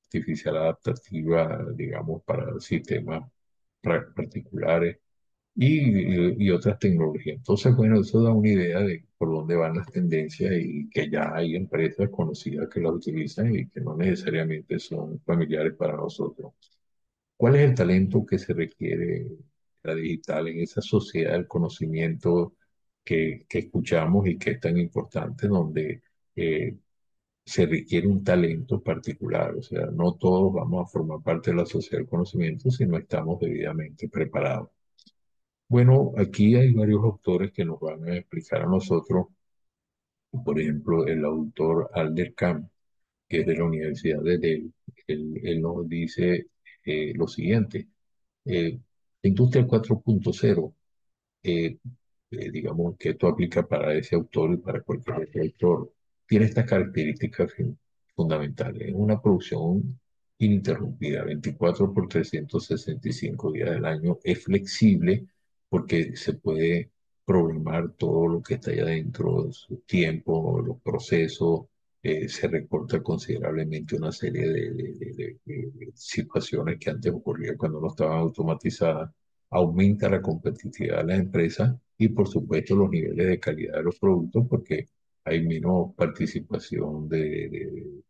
artificial adaptativa, digamos, para sistemas particulares y otras tecnologías. Entonces, bueno, eso da una idea de por dónde van las tendencias y que ya hay empresas conocidas que las utilizan y que no necesariamente son familiares para nosotros. ¿Cuál es el talento que se requiere en la digital en esa sociedad del conocimiento que escuchamos y que es tan importante, donde eh, se requiere un talento particular? O sea, no todos vamos a formar parte de la sociedad del conocimiento si no estamos debidamente preparados. Bueno, aquí hay varios autores que nos van a explicar a nosotros, por ejemplo, el autor Alder Camp, que es de la Universidad de Delhi. Él nos dice lo siguiente: eh, Industria 4.0, eh, digamos que esto aplica para ese autor y para cualquier otro autor, tiene estas características fundamentales. Es una producción ininterrumpida, 24 por 365 días del año. Es flexible porque se puede programar todo lo que está allá adentro, su tiempo, los procesos. Se recorta considerablemente una serie de situaciones que antes ocurrían cuando no estaban automatizadas. Aumenta la competitividad de las empresas y por supuesto los niveles de calidad de los productos porque hay menos participación de,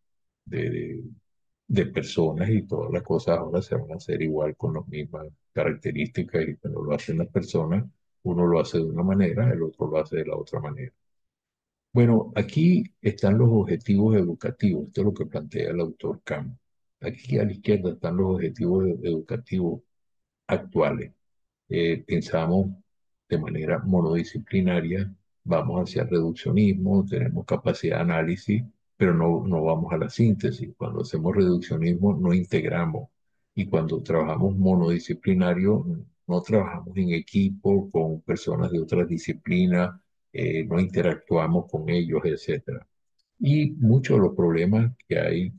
de personas y todas las cosas ahora se van a hacer igual con las mismas características y cuando lo hacen las personas, uno lo hace de una manera, el otro lo hace de la otra manera. Bueno, aquí están los objetivos educativos, esto es lo que plantea el autor Kant. Aquí a la izquierda están los objetivos educativos actuales. Pensamos de manera monodisciplinaria, vamos hacia el reduccionismo, tenemos capacidad de análisis, pero no vamos a la síntesis. Cuando hacemos reduccionismo no integramos y cuando trabajamos monodisciplinario no trabajamos en equipo con personas de otras disciplinas, no interactuamos con ellos, etcétera. Y muchos de los problemas que hay,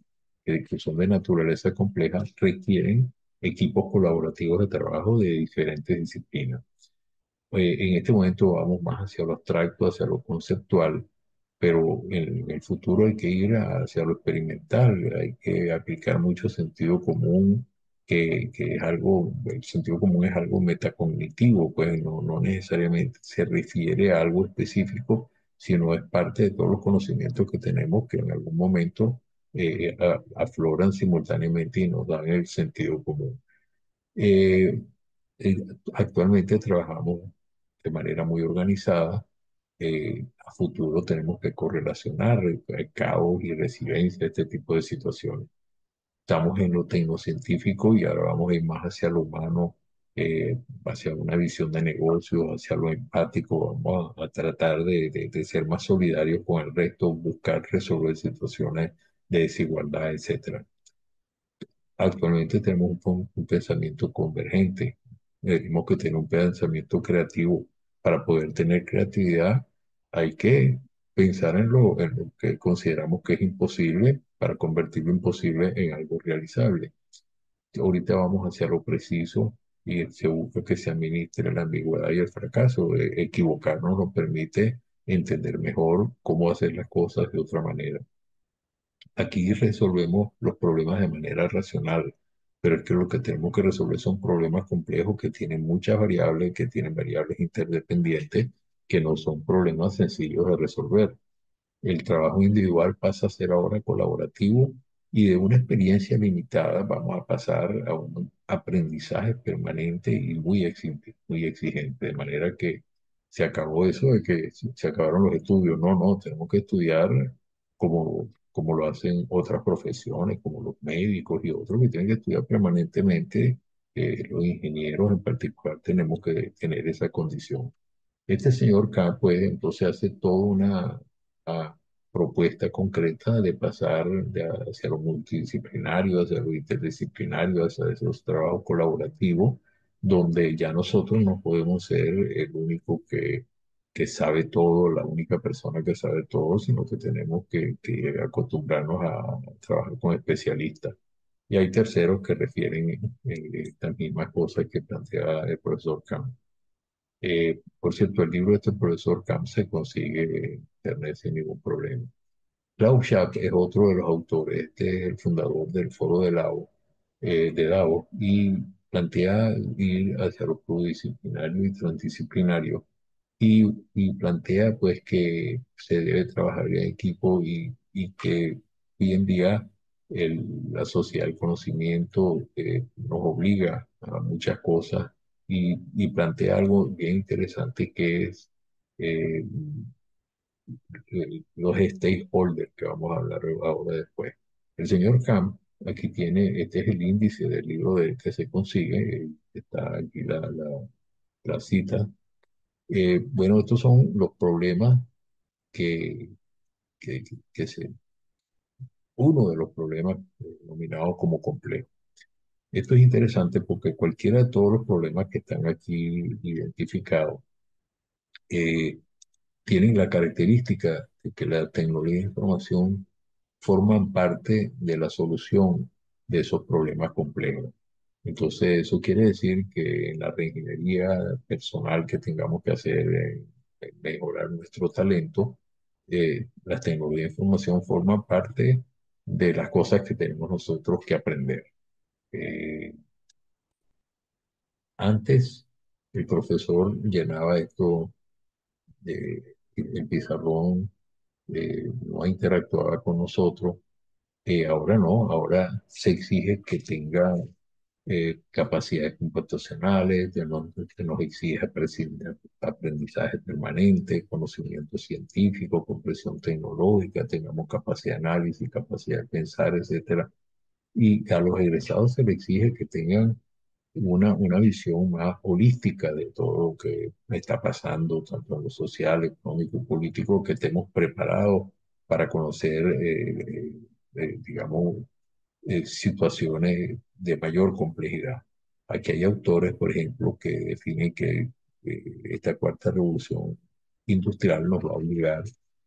que son de naturaleza compleja, requieren equipos colaborativos de trabajo de diferentes disciplinas. En este momento vamos más hacia lo abstracto, hacia lo conceptual, pero en el futuro hay que ir hacia lo experimental, hay que aplicar mucho sentido común, que es algo, el sentido común es algo metacognitivo, pues no necesariamente se refiere a algo específico, sino es parte de todos los conocimientos que tenemos que en algún momento afloran simultáneamente y nos dan el sentido común. Eh, eh, Actualmente trabajamos de manera muy organizada. A futuro tenemos que correlacionar el caos y resiliencia, este tipo de situaciones. Estamos en lo tecnocientífico y ahora vamos a ir más hacia lo humano, hacia una visión de negocio, hacia lo empático. Vamos a tratar de ser más solidarios con el resto, buscar resolver situaciones de desigualdad, etcétera. Actualmente tenemos un pensamiento convergente. Tenemos que tener un pensamiento creativo. Para poder tener creatividad hay que pensar en lo que consideramos que es imposible para convertir lo imposible en algo realizable. Ahorita vamos hacia lo preciso y se busca que se administre la ambigüedad y el fracaso. Equivocarnos nos permite entender mejor cómo hacer las cosas de otra manera. Aquí resolvemos los problemas de manera racional, pero es que lo que tenemos que resolver son problemas complejos que tienen muchas variables, que tienen variables interdependientes, que no son problemas sencillos de resolver. El trabajo individual pasa a ser ahora colaborativo y de una experiencia limitada vamos a pasar a un aprendizaje permanente y muy exigente, de manera que se acabó eso de que se acabaron los estudios. No, tenemos que estudiar como lo hacen otras profesiones, como los médicos y otros que tienen que estudiar permanentemente. Los ingenieros en particular tenemos que tener esa condición. Este señor K, pues, entonces hace toda una propuesta concreta de pasar hacia lo multidisciplinario, hacia lo interdisciplinario, hacia esos trabajos colaborativos, donde ya nosotros no podemos ser el único que que sabe todo, la única persona que sabe todo, sino que tenemos que acostumbrarnos a trabajar con especialistas. Y hay terceros que refieren estas mismas cosas que plantea el profesor Camp. Por cierto, el libro de este profesor Camp se consigue en internet sin ningún problema. Klaus Schwab es otro de los autores, este es el fundador del Foro de Davos, y plantea ir hacia lo pluridisciplinario y transdisciplinario, y plantea pues que se debe trabajar en equipo y que hoy en día la sociedad del conocimiento nos obliga a muchas cosas y plantea algo bien interesante que es eh, los stakeholders que vamos a hablar ahora después. El señor Camp, aquí tiene, este es el índice del libro que se consigue, está aquí la cita. Bueno, estos son los problemas que, uno de los problemas denominados como complejos. Esto es interesante porque cualquiera de todos los problemas que están aquí identificados eh, tienen la característica de que la tecnología de información forman parte de la solución de esos problemas complejos. Entonces, eso quiere decir que en la reingeniería personal que tengamos que hacer en mejorar nuestro talento, la tecnología de información forma parte de las cosas que tenemos nosotros que aprender. Eh, Antes, el profesor llenaba esto de el pizarrón, no interactuaba con nosotros. Ahora no, ahora se exige que tenga capacidades computacionales, que nos exige aprendizaje permanente, conocimiento científico, comprensión tecnológica, tengamos capacidad de análisis, capacidad de pensar, etcétera. Y a los egresados se les exige que tengan una visión más holística de todo lo que está pasando, tanto en lo social, económico, político, que estemos preparados para conocer, digamos, situaciones de mayor complejidad. Aquí hay autores, por ejemplo, que definen que esta cuarta revolución industrial nos va a obligar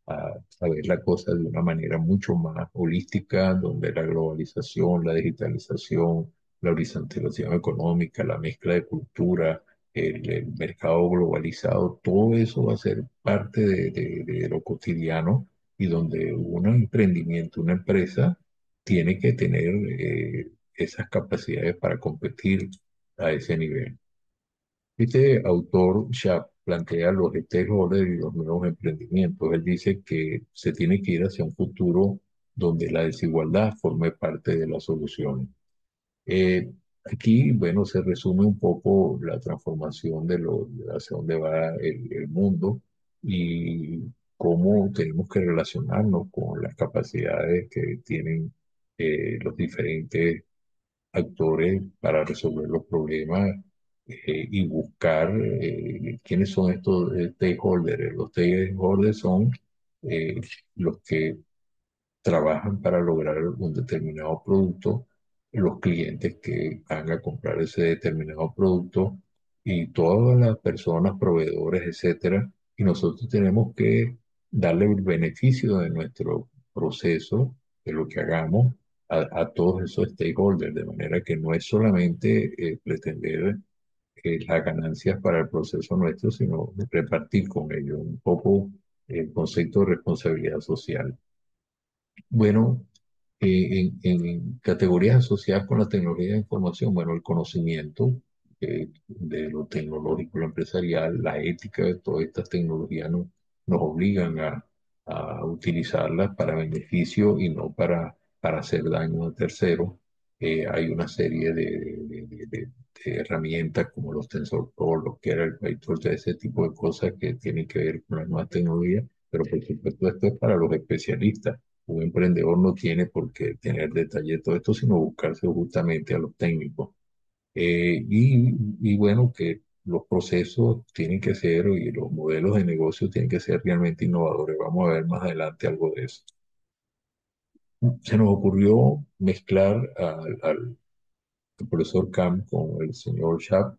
a ver la cosa de una manera mucho más holística, donde la globalización, la digitalización, la horizontalización económica, la mezcla de cultura, el mercado globalizado, todo eso va a ser parte de lo cotidiano y donde un emprendimiento, una empresa, tiene que tener esas capacidades para competir a ese nivel. Este autor ya plantea los stakeholders y los nuevos emprendimientos. Él dice que se tiene que ir hacia un futuro donde la desigualdad forme parte de la solución. Aquí, bueno, se resume un poco la transformación de hacia dónde va el mundo y cómo tenemos que relacionarnos con las capacidades que tienen los diferentes actores para resolver los problemas y buscar quiénes son estos stakeholders. Los stakeholders son eh, los que trabajan para lograr un determinado producto, los clientes que van a comprar ese determinado producto y todas las personas, proveedores, etcétera. Y nosotros tenemos que darle el beneficio de nuestro proceso, de lo que hagamos, a todos esos stakeholders, de manera que no es solamente pretender las ganancias para el proceso nuestro, sino repartir con ellos un poco el concepto de responsabilidad social. Bueno, en categorías asociadas con la tecnología de información, bueno, el conocimiento de lo tecnológico, lo empresarial, la ética de todas estas tecnologías nos obligan a utilizarlas para beneficio y no para hacer daño a terceros. Hay una serie de herramientas como los TensorFlow, los Keras, PyTorch, ese tipo de cosas que tienen que ver con las nuevas tecnologías, pero por supuesto esto es para los especialistas. Un emprendedor no tiene por qué tener detalle de todo esto, sino buscarse justamente a los técnicos. Y bueno, que los procesos tienen que ser y los modelos de negocio tienen que ser realmente innovadores. Vamos a ver más adelante algo de eso. Se nos ocurrió mezclar al profesor Camp con el señor Schaap.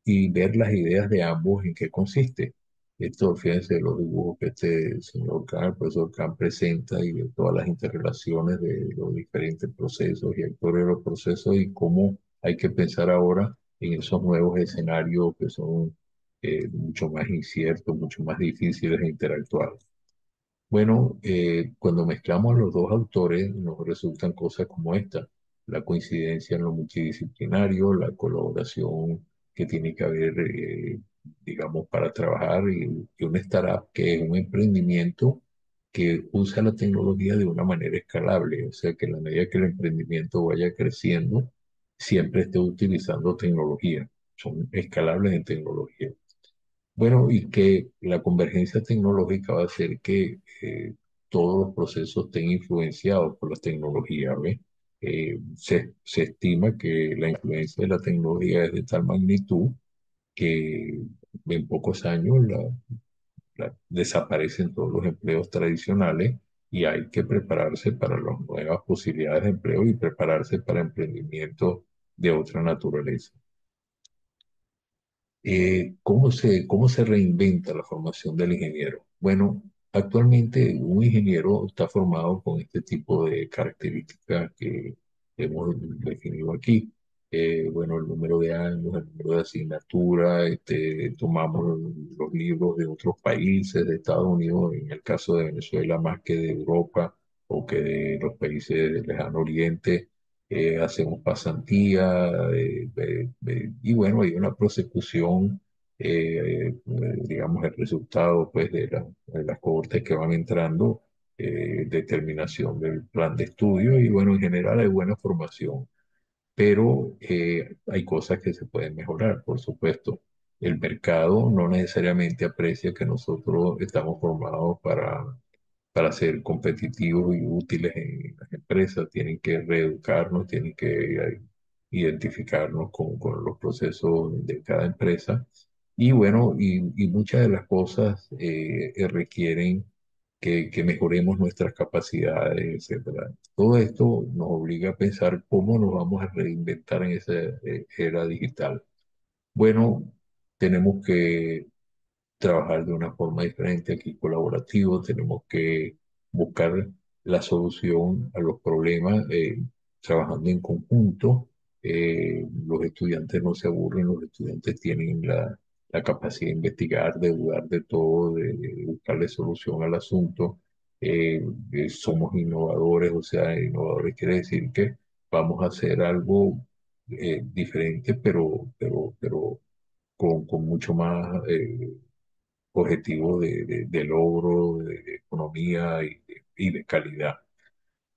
y ver las ideas de ambos en qué consiste. Esto, fíjense, los dibujos que este señor Kahn, el profesor Kahn presenta y de todas las interrelaciones de los diferentes procesos y actores de los procesos y cómo hay que pensar ahora en esos nuevos escenarios que son mucho más inciertos, mucho más difíciles de interactuar. Bueno, cuando mezclamos a los dos autores nos resultan cosas como esta, la coincidencia en lo multidisciplinario, la colaboración que tiene que haber, digamos, para trabajar y una startup que es un emprendimiento que usa la tecnología de una manera escalable, o sea que a la medida que el emprendimiento vaya creciendo, siempre esté utilizando tecnología, son escalables en tecnología. Bueno, y que la convergencia tecnológica va a hacer que todos los procesos estén influenciados por la tecnología, ¿ve? Se estima que la influencia de la tecnología es de tal magnitud que en pocos años desaparecen todos los empleos tradicionales y hay que prepararse para las nuevas posibilidades de empleo y prepararse para emprendimientos de otra naturaleza. ¿Cómo se reinventa la formación del ingeniero? Bueno, actualmente un ingeniero está formado con este tipo de características que hemos definido aquí. Bueno, el número de años, el número de asignatura, tomamos los libros de otros países, de Estados Unidos, en el caso de Venezuela, más que de Europa o que de los países del lejano oriente, hacemos pasantía, y bueno, hay una prosecución, digamos, el resultado pues de las cohortes que van entrando, determinación del plan de estudio y bueno, en general hay buena formación, pero hay cosas que se pueden mejorar, por supuesto. El mercado no necesariamente aprecia que nosotros estamos formados para ser competitivos y útiles en las empresas, tienen que reeducarnos, tienen que identificarnos con los procesos de cada empresa. Y bueno, y muchas de las cosas requieren que mejoremos nuestras capacidades, etcétera. Todo esto nos obliga a pensar cómo nos vamos a reinventar en esa era digital. Bueno, tenemos que trabajar de una forma diferente aquí, colaborativo, tenemos que buscar la solución a los problemas trabajando en conjunto. Los estudiantes no se aburren, los estudiantes tienen la capacidad de investigar, de dudar de todo, de buscarle solución al asunto. Somos innovadores, o sea, innovadores quiere decir que vamos a hacer algo diferente, pero con mucho más objetivos de logro, de economía y de calidad.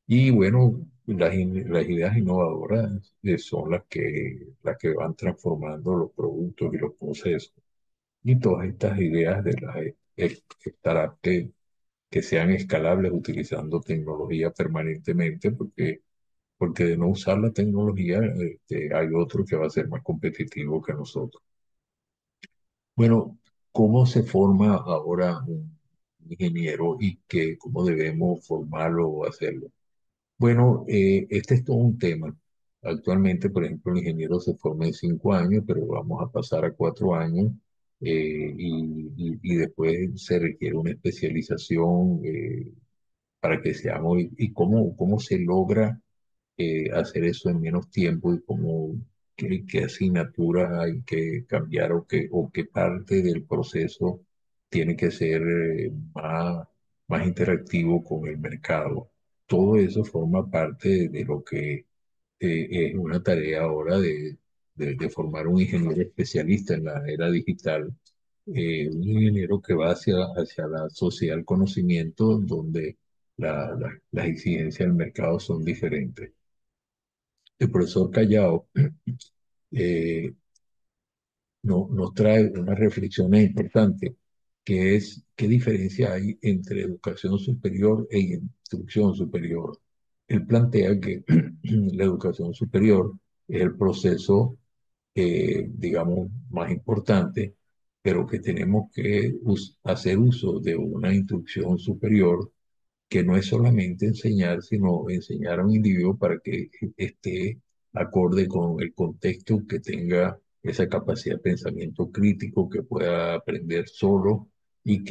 Y bueno, las ideas innovadoras son las que van transformando los productos y los procesos. Y todas estas ideas de las startups que sean escalables utilizando tecnología permanentemente, porque de no usar la tecnología, hay otro que va a ser más competitivo que nosotros. Bueno, ¿cómo se forma ahora un ingeniero y cómo debemos formarlo o hacerlo? Bueno, este es todo un tema. Actualmente, por ejemplo, el ingeniero se forma en 5 años, pero vamos a pasar a 4 años, y después se requiere una especialización para que seamos, y cómo se logra hacer eso en menos tiempo y qué asignaturas hay que cambiar o qué parte del proceso tiene que ser más interactivo con el mercado. Todo eso forma parte de lo que es una tarea ahora de formar un ingeniero especialista en la era digital, un ingeniero que va hacia la sociedad del conocimiento, donde las exigencias del mercado son diferentes. El profesor Callao eh, nos trae una reflexión importante, que es qué diferencia hay entre educación superior e instrucción superior. Él plantea que la educación superior es el proceso, digamos, más importante, pero que tenemos que hacer uso de una instrucción superior que no es solamente enseñar, sino enseñar a un individuo para que esté acorde con el contexto que tenga esa capacidad de pensamiento crítico, que pueda aprender solo y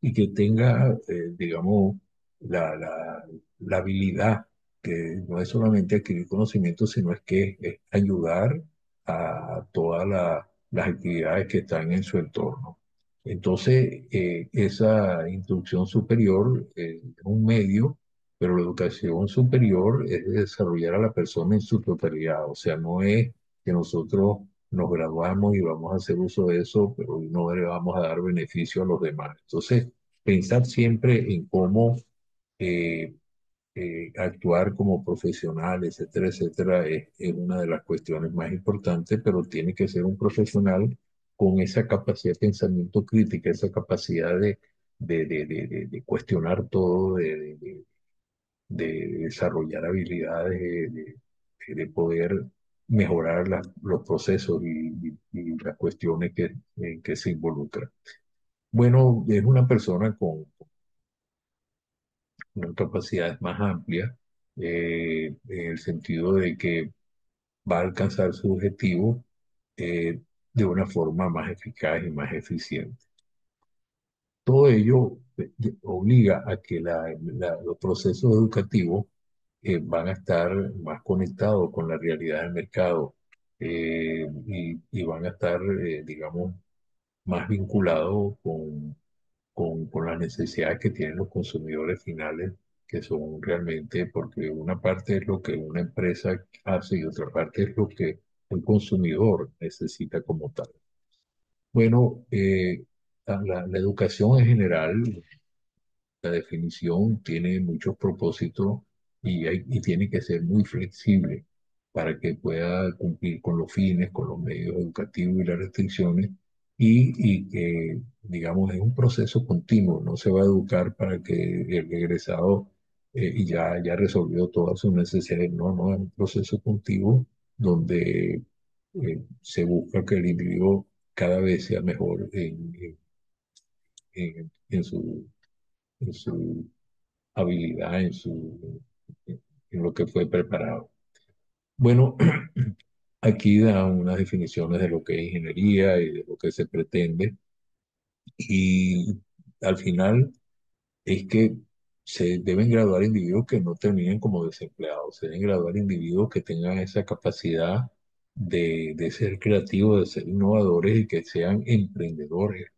y que tenga, digamos, la habilidad, que no es solamente adquirir conocimiento, sino es que es ayudar a todas las actividades que están en su entorno. Entonces, esa instrucción superior es un medio, pero la educación superior es de desarrollar a la persona en su totalidad. O sea, no es que nosotros nos graduamos y vamos a hacer uso de eso, pero no le vamos a dar beneficio a los demás. Entonces, pensar siempre en cómo eh, actuar como profesional, etcétera, etcétera, es una de las cuestiones más importantes, pero tiene que ser un profesional con esa capacidad de pensamiento crítica, esa capacidad de cuestionar todo, de desarrollar habilidades, de poder mejorar los procesos y las cuestiones en que se involucra. Bueno, es una persona con unas capacidades más amplias, en el sentido de que va a alcanzar su objetivo de una forma más eficaz y más eficiente. Todo ello obliga a que los procesos educativos van a estar más conectados con la realidad del mercado, y van a estar, digamos, más vinculados con las necesidades que tienen los consumidores finales, que son realmente, porque una parte es lo que una empresa hace y otra parte es lo que el consumidor necesita como tal. Bueno, la educación en general, la definición tiene muchos propósitos y tiene que ser muy flexible para que pueda cumplir con los fines, con los medios educativos y las restricciones y que, digamos, es un proceso continuo. No se va a educar para que el egresado ya resolvió todas sus necesidades. No, no, es un proceso continuo donde se busca que el individuo cada vez sea mejor en en su habilidad, en lo que fue preparado. Bueno, aquí da unas definiciones de lo que es ingeniería y de lo que se pretende, y al final es que se deben graduar individuos que no terminen como desempleados, se deben graduar individuos que tengan esa capacidad de ser creativos, de ser innovadores y que sean emprendedores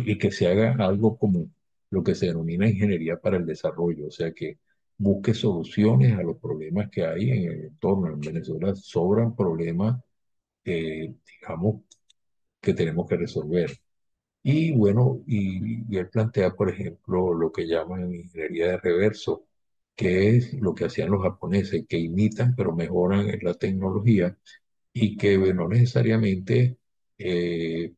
y que se haga algo como lo que se denomina ingeniería para el desarrollo, o sea que busque soluciones a los problemas que hay en el entorno. En Venezuela sobran problemas, digamos, que tenemos que resolver. Y bueno, y él plantea, por ejemplo, lo que llaman ingeniería de reverso, que es lo que hacían los japoneses, que imitan pero mejoran en la tecnología y que no necesariamente es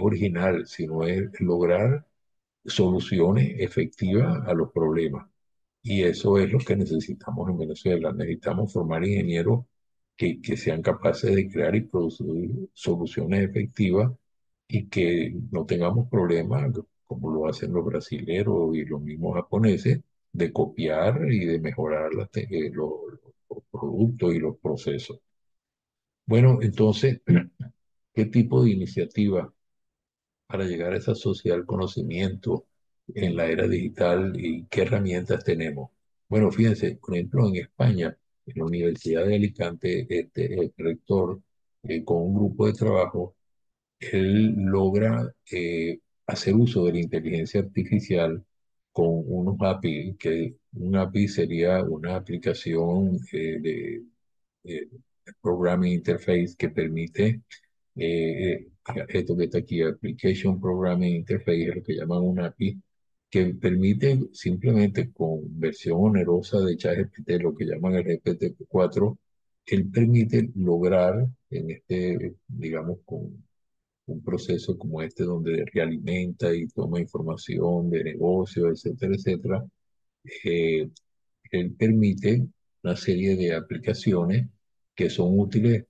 original, sino es lograr soluciones efectivas a los problemas. Y eso es lo que necesitamos en Venezuela. Necesitamos formar ingenieros que sean capaces de crear y producir soluciones efectivas y que no tengamos problemas, como lo hacen los brasileros y los mismos japoneses, de copiar y de mejorar los productos y los procesos. Bueno, entonces, ¿qué tipo de iniciativa para llegar a esa sociedad del conocimiento en la era digital y qué herramientas tenemos? Bueno, fíjense, por ejemplo, en España, en la Universidad de Alicante, el rector, con un grupo de trabajo, él logra hacer uso de la inteligencia artificial con unos API, que un API sería una aplicación eh, Programming Interface que permite esto que está aquí, Application Programming Interface, es lo que llaman un API, que permite simplemente con versión onerosa de ChatGPT, lo que llaman el GPT-4, él permite lograr en este, digamos, con un proceso como este donde realimenta y toma información de negocio, etcétera, etcétera, eh, él permite una serie de aplicaciones que son útiles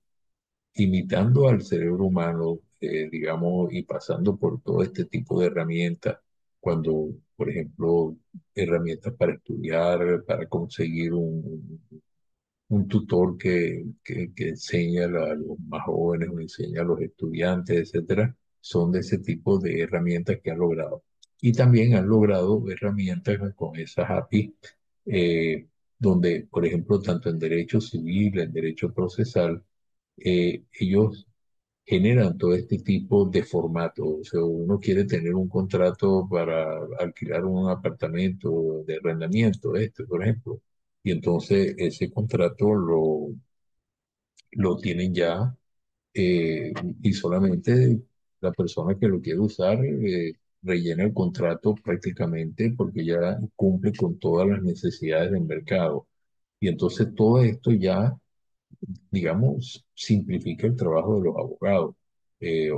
imitando al cerebro humano, digamos, y pasando por todo este tipo de herramientas, cuando, por ejemplo, herramientas para estudiar, para conseguir un tutor que enseña a los más jóvenes o enseña a los estudiantes, etcétera, son de ese tipo de herramientas que han logrado. Y también han logrado herramientas con esas API, donde, por ejemplo, tanto en derecho civil, en derecho procesal, ellos generan todo este tipo de formatos. O sea, uno quiere tener un contrato para alquilar un apartamento de arrendamiento, este, por ejemplo, y entonces ese contrato lo tienen ya, eh, y solamente la persona que lo quiere usar rellena el contrato prácticamente porque ya cumple con todas las necesidades del mercado. Y entonces todo esto ya, digamos, simplifica el trabajo de los abogados. Eh,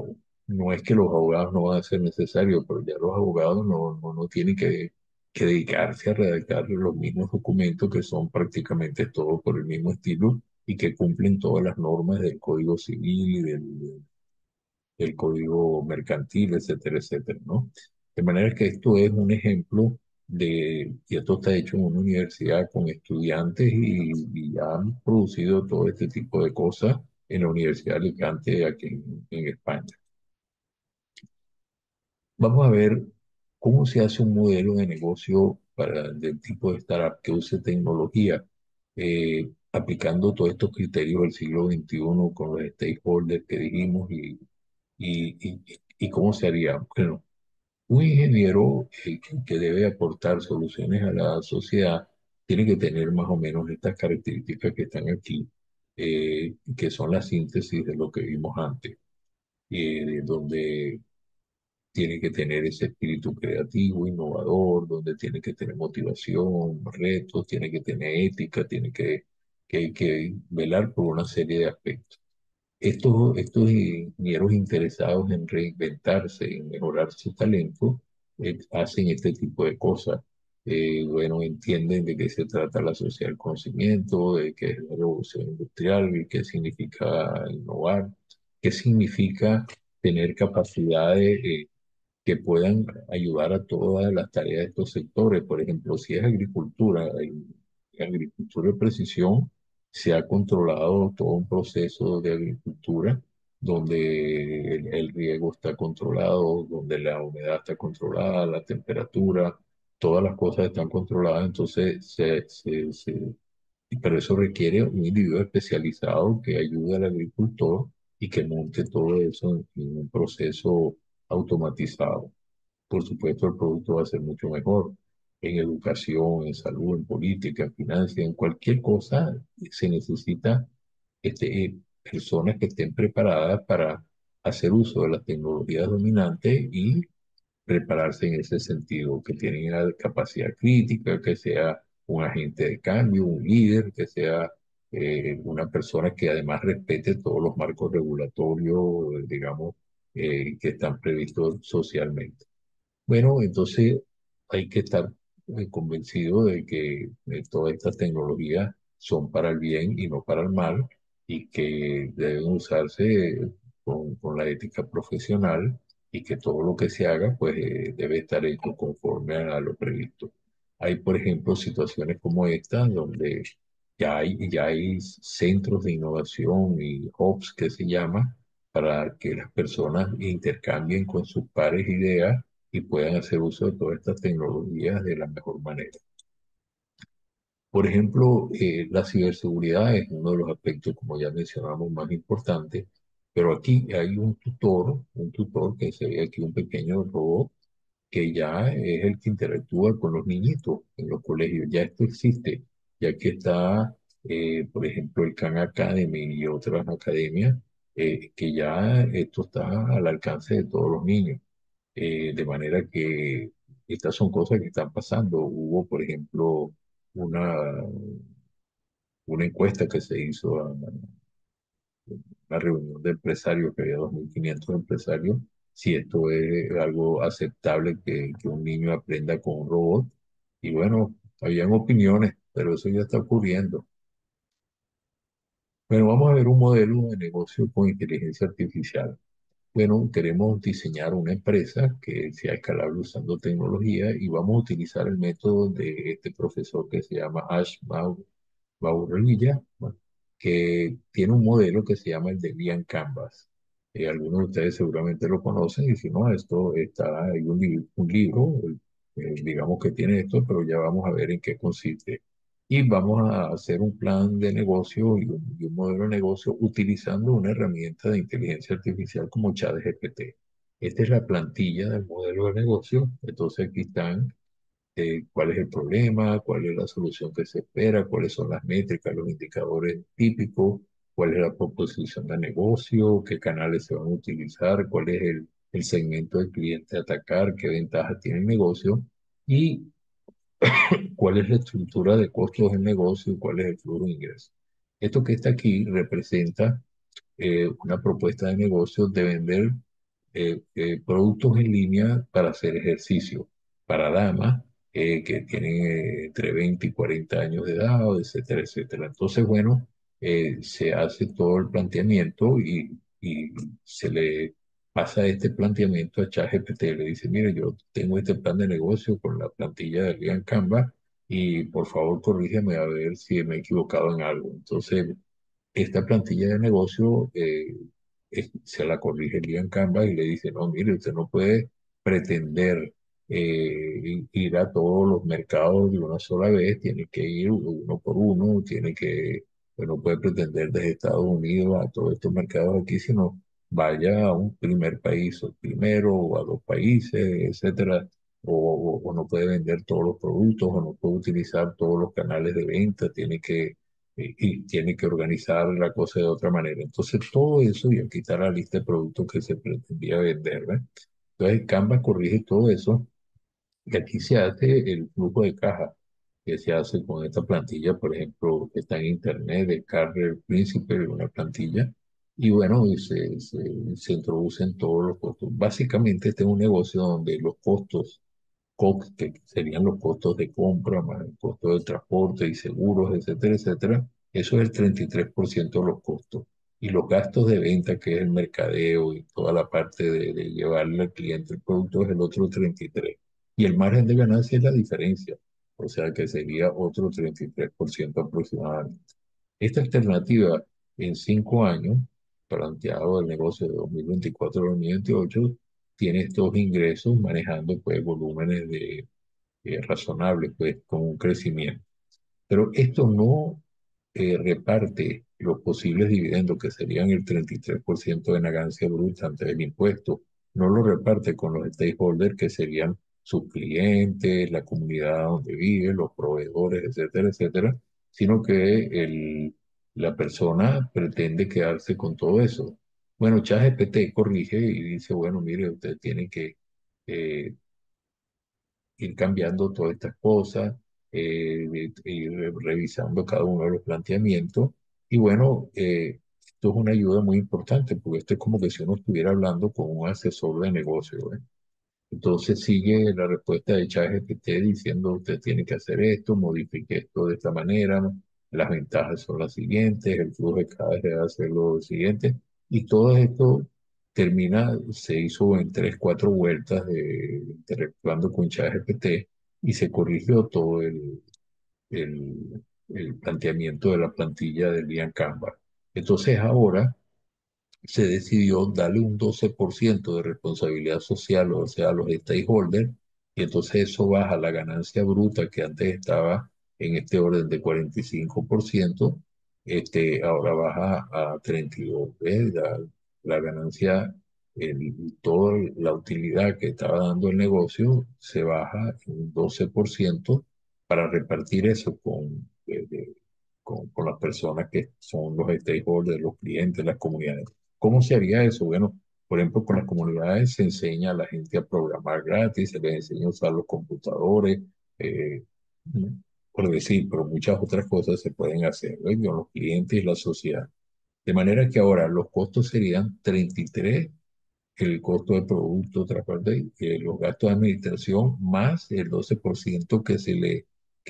no es que los abogados no van a ser necesarios, pero ya los abogados no tienen que dedicarse a redactar los mismos documentos que son prácticamente todos por el mismo estilo y que cumplen todas las normas del Código Civil y del Código Mercantil, etcétera, etcétera, ¿no? De manera que esto es un ejemplo y esto está hecho en una universidad con estudiantes y han producido todo este tipo de cosas en la Universidad de Alicante, aquí en España. Vamos a ver cómo se hace un modelo de negocio del tipo de startup que use tecnología, aplicando todos estos criterios del siglo XXI con los stakeholders que dijimos y cómo se haría. Bueno, un ingeniero que debe aportar soluciones a la sociedad tiene que tener más o menos estas características que están aquí, que son la síntesis de lo que vimos antes, donde tiene que tener ese espíritu creativo, innovador, donde tiene que tener motivación, retos, tiene que tener ética, tiene que velar por una serie de aspectos. Estos ingenieros interesados en reinventarse, en mejorar su talento, hacen este tipo de cosas. Bueno, entienden de qué se trata la sociedad del conocimiento, de qué es la revolución industrial, qué significa innovar, qué significa tener capacidades que puedan ayudar a todas las tareas de estos sectores. Por ejemplo, si es agricultura, en agricultura de precisión se ha controlado todo un proceso de agricultura donde el riego está controlado, donde la humedad está controlada, la temperatura, todas las cosas están controladas, entonces pero eso requiere un individuo especializado que ayude al agricultor y que monte todo eso en un proceso automatizado. Por supuesto, el producto va a ser mucho mejor. En educación, en salud, en política, en finanzas, en cualquier cosa se necesita personas que estén preparadas para hacer uso de las tecnologías dominantes y prepararse en ese sentido, que tienen la capacidad crítica, que sea un agente de cambio, un líder, que sea una persona que además respete todos los marcos regulatorios, digamos, que están previstos socialmente. Bueno, entonces hay que estar convencido de que todas estas tecnologías son para el bien y no para el mal y que deben usarse con la ética profesional y que todo lo que se haga pues debe estar hecho conforme a lo previsto. Hay, por ejemplo, situaciones como esta donde ya hay centros de innovación y hubs que se llama para que las personas intercambien con sus pares ideas y puedan hacer uso de todas estas tecnologías de la mejor manera. Por ejemplo, la ciberseguridad es uno de los aspectos, como ya mencionamos, más importantes, pero aquí hay un tutor que se ve aquí un pequeño robot que ya es el que interactúa con los niñitos en los colegios. Ya esto existe, ya que está, por ejemplo, el Khan Academy y otras academias, que ya esto está al alcance de todos los niños. De manera que estas son cosas que están pasando. Hubo, por ejemplo, una, una encuesta que se hizo a una reunión de empresarios, que había 2.500 empresarios, si esto es algo aceptable que un niño aprenda con un robot. Y bueno, habían opiniones, pero eso ya está ocurriendo. Bueno, vamos a ver un modelo de negocio con inteligencia artificial. Bueno, queremos diseñar una empresa que sea escalable usando tecnología y vamos a utilizar el método de este profesor que se llama Ash Maurya. Bauerilla, bueno, que tiene un modelo que se llama el de Lian Canvas. Algunos de ustedes seguramente lo conocen y si no, esto está, hay un libro, digamos que tiene esto, pero ya vamos a ver en qué consiste. Y vamos a hacer un plan de negocio y un modelo de negocio utilizando una herramienta de inteligencia artificial como ChatGPT. Esta es la plantilla del modelo de negocio. Entonces aquí están cuál es el problema, cuál es la solución que se espera, cuáles son las métricas, los indicadores típicos, cuál es la proposición de negocio, qué canales se van a utilizar, cuál es el segmento del cliente a atacar, qué ventajas tiene el negocio y cuál es la estructura de costos del negocio y cuál es el flujo de ingresos. Esto que está aquí representa una propuesta de negocio de vender productos en línea para hacer ejercicio, para damas que tienen entre 20 y 40 años de edad, etcétera, etcétera. Entonces, bueno, se hace todo el planteamiento y se le pasa este planteamiento a ChatGPT. Le dice, mire, yo tengo este plan de negocio con la plantilla de Lian Canva y por favor corrígeme a ver si me he equivocado en algo. Entonces, esta plantilla de negocio se la corrigiría en Canva y le dice, no, mire, usted no puede pretender ir a todos los mercados de una sola vez, tiene que ir uno por uno, tiene que, pues no puede pretender desde Estados Unidos a todos estos mercados aquí, sino vaya a un primer país o primero o a dos países, etcétera. O no puede vender todos los productos, o no puede utilizar todos los canales de venta, tiene que y tiene que organizar la cosa de otra manera. Entonces, todo eso y aquí está la lista de productos que se pretendía vender, ¿ves? Entonces, Canva corrige todo eso y aquí se hace el flujo de caja que se hace con esta plantilla, por ejemplo, que está en internet de Carrier Principal, una plantilla, y bueno, se introducen todos los costos. Básicamente, este es un negocio donde los costos que serían los costos de compra, más el costo del transporte y seguros, etcétera, etcétera. Eso es el 33% de los costos. Y los gastos de venta, que es el mercadeo y toda la parte de llevarle al cliente el producto, es el otro 33%. Y el margen de ganancia es la diferencia, o sea que sería otro 33% aproximadamente. Esta alternativa en 5 años, planteado el negocio de 2024-2028, tiene estos ingresos manejando pues volúmenes razonables, pues con un crecimiento. Pero esto no reparte los posibles dividendos, que serían el 33% de ganancia bruta antes del impuesto, no lo reparte con los stakeholders, que serían sus clientes, la comunidad donde vive, los proveedores, etcétera, etcétera, sino que la persona pretende quedarse con todo eso. Bueno, ChatGPT corrige y dice, bueno, mire, usted tiene que eh, ir cambiando todas estas cosas, ir revisando cada uno de los planteamientos. Y bueno, esto es una ayuda muy importante porque esto es como que si uno estuviera hablando con un asesor de negocio, ¿eh? Entonces sigue la respuesta de ChatGPT diciendo usted tiene que hacer esto, modifique esto de esta manera, ¿no? Las ventajas son las siguientes, el flujo de caja debe hacer lo siguiente, y todo esto se hizo en tres, cuatro vueltas interactuando con ChatGPT y se corrigió todo el planteamiento de la plantilla del Lian Canva. Entonces ahora se decidió darle un 12% de responsabilidad social, o sea, a los stakeholders, y entonces eso baja la ganancia bruta que antes estaba en este orden de 45%, ahora baja a 32%. ¿Ves? La ganancia, toda la utilidad que estaba dando el negocio se baja en un 12% para repartir eso con las personas que son los stakeholders, los clientes, las comunidades. ¿Cómo se haría eso? Bueno, por ejemplo, con las comunidades se enseña a la gente a programar gratis, se les enseña a usar los computadores, eh, por decir, pero muchas otras cosas se pueden hacer, ¿no? Con los clientes y la sociedad. De manera que ahora los costos serían 33 el costo del producto, otra parte, los gastos de administración más el 12% que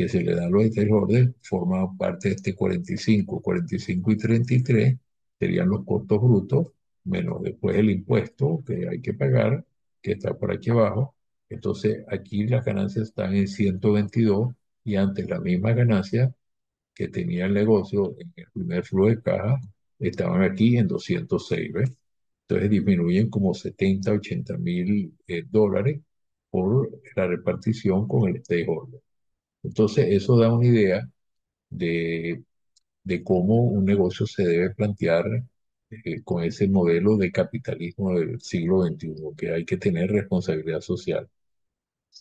se le da a los stakeholders, forma parte de este 45. 45 y 33 serían los costos brutos, menos después el impuesto que hay que pagar, que está por aquí abajo. Entonces, aquí las ganancias están en 122 y antes la misma ganancia que tenía el negocio en el primer flujo de caja estaban aquí en 206, ¿ves? Entonces disminuyen como 70, 80 mil dólares por la repartición con el stakeholder. Entonces eso da una idea de, de cómo un negocio se debe plantear con ese modelo de capitalismo del siglo XXI, que hay que tener responsabilidad social.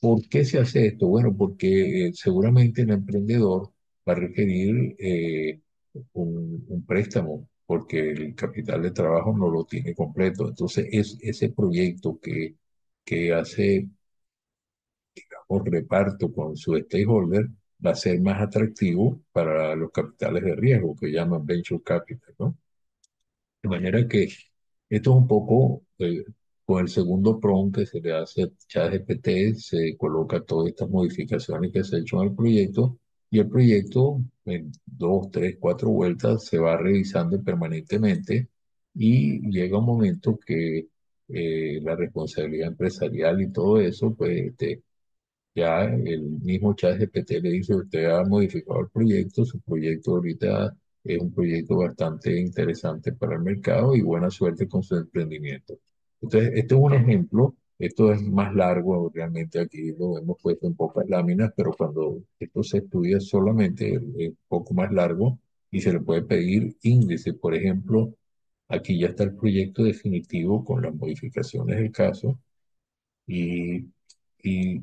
¿Por qué se hace esto? Bueno, porque seguramente el emprendedor va a requerir un préstamo, porque el capital de trabajo no lo tiene completo. Entonces, es ese proyecto que hace un reparto con su stakeholder va a ser más atractivo para los capitales de riesgo, que llaman venture capital, ¿no? De manera que esto es un poco con el segundo prompt que se le hace a ChatGPT, se coloca todas estas modificaciones que se ha hecho en el proyecto y el proyecto en dos, tres, cuatro vueltas se va revisando permanentemente y llega un momento que la responsabilidad empresarial y todo eso, pues ya el mismo ChatGPT le dice, usted ha modificado el proyecto, su proyecto ahorita es un proyecto bastante interesante para el mercado y buena suerte con su emprendimiento. Entonces, este es un ejemplo, esto es más largo, realmente aquí lo hemos puesto en pocas láminas, pero cuando esto se estudia solamente es un poco más largo y se le puede pedir índice. Por ejemplo, aquí ya está el proyecto definitivo con las modificaciones del caso y... Y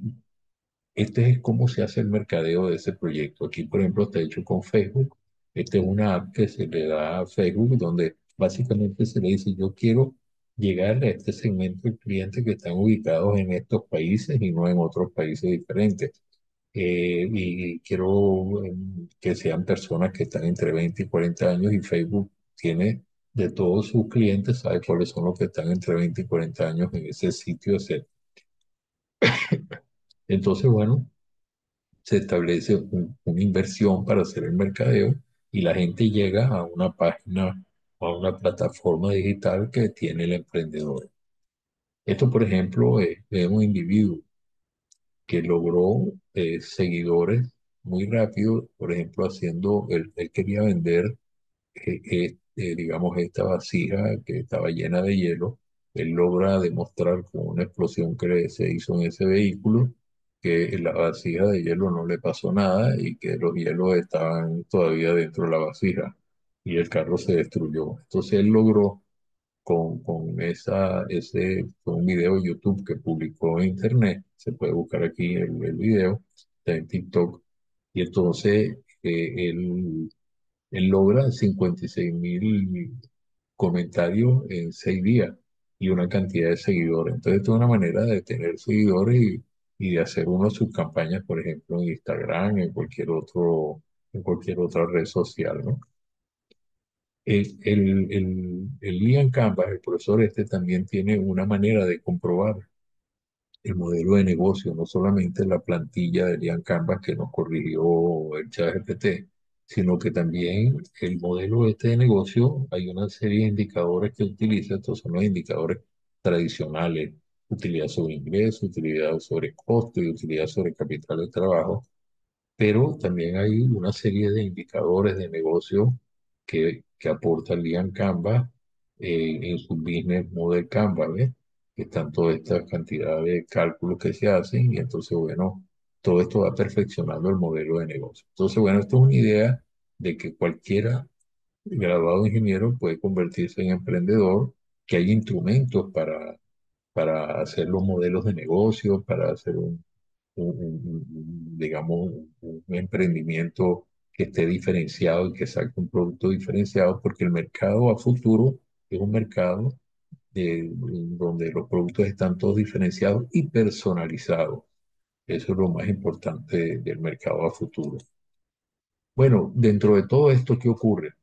este es cómo se hace el mercadeo de ese proyecto. Aquí, por ejemplo, está hecho con Facebook. Esta es una app que se le da a Facebook, donde básicamente se le dice, yo quiero llegar a este segmento de clientes que están ubicados en estos países y no en otros países diferentes. Y quiero que sean personas que están entre 20 y 40 años y Facebook tiene de todos sus clientes, sabe cuáles son los que están entre 20 y 40 años en ese sitio. Entonces, bueno, se establece una inversión para hacer el mercadeo y la gente llega a una página o a una plataforma digital que tiene el emprendedor. Esto, por ejemplo, es un individuo que logró seguidores muy rápido, por ejemplo, él quería vender digamos, esta vasija que estaba llena de hielo. Él logra demostrar con una explosión que se hizo en ese vehículo que la vasija de hielo no le pasó nada y que los hielos estaban todavía dentro de la vasija y el carro se destruyó. Entonces él logró con un video de YouTube que publicó en internet, se puede buscar aquí el video, está en TikTok, y entonces él logra 56.000 comentarios en 6 días y una cantidad de seguidores. Entonces, esto es una manera de tener seguidores y de hacer uno sus campañas, por ejemplo, en Instagram, en cualquier otra red social, ¿no? El Ian Canvas, el profesor este, también tiene una manera de comprobar el modelo de negocio, no solamente la plantilla de Lian Canvas que nos corrigió el ChatGPT, sino que también el modelo este de negocio, hay una serie de indicadores que utiliza, estos son los indicadores tradicionales, utilidad sobre ingreso, utilidad sobre costo y utilidad sobre capital de trabajo, pero también hay una serie de indicadores de negocio que aporta Lian Canva en su Business Model Canva, ¿ves? Que están todas estas cantidades de cálculos que se hacen y entonces, bueno, todo esto va perfeccionando el modelo de negocio. Entonces, bueno, esto es una idea de que cualquiera graduado ingeniero puede convertirse en emprendedor, que hay instrumentos para hacer los modelos de negocio, para hacer digamos, un emprendimiento que esté diferenciado y que saque un producto diferenciado, porque el mercado a futuro es un mercado donde los productos están todos diferenciados y personalizados. Eso es lo más importante del mercado a futuro. Bueno, dentro de todo esto, ¿qué ocurre?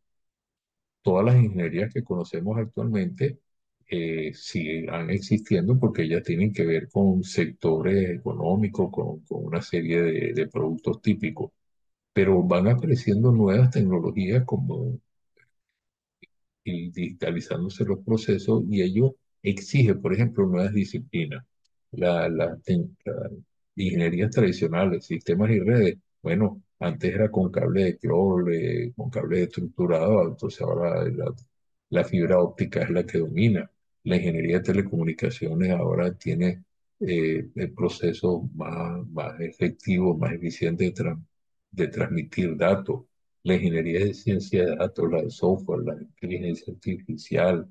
Todas las ingenierías que conocemos actualmente siguen existiendo porque ellas tienen que ver con sectores económicos, con una serie de productos típicos, pero van apareciendo nuevas tecnologías como y digitalizándose los procesos y ello exige, por ejemplo, nuevas disciplinas. Las ingenierías tradicionales, sistemas y redes, bueno, Antes era con cable de cable, con cable estructurado, entonces ahora la fibra óptica es la que domina. La ingeniería de telecomunicaciones ahora tiene el proceso más efectivo, más eficiente de transmitir datos. La ingeniería de ciencia de datos, la de software, la de inteligencia artificial,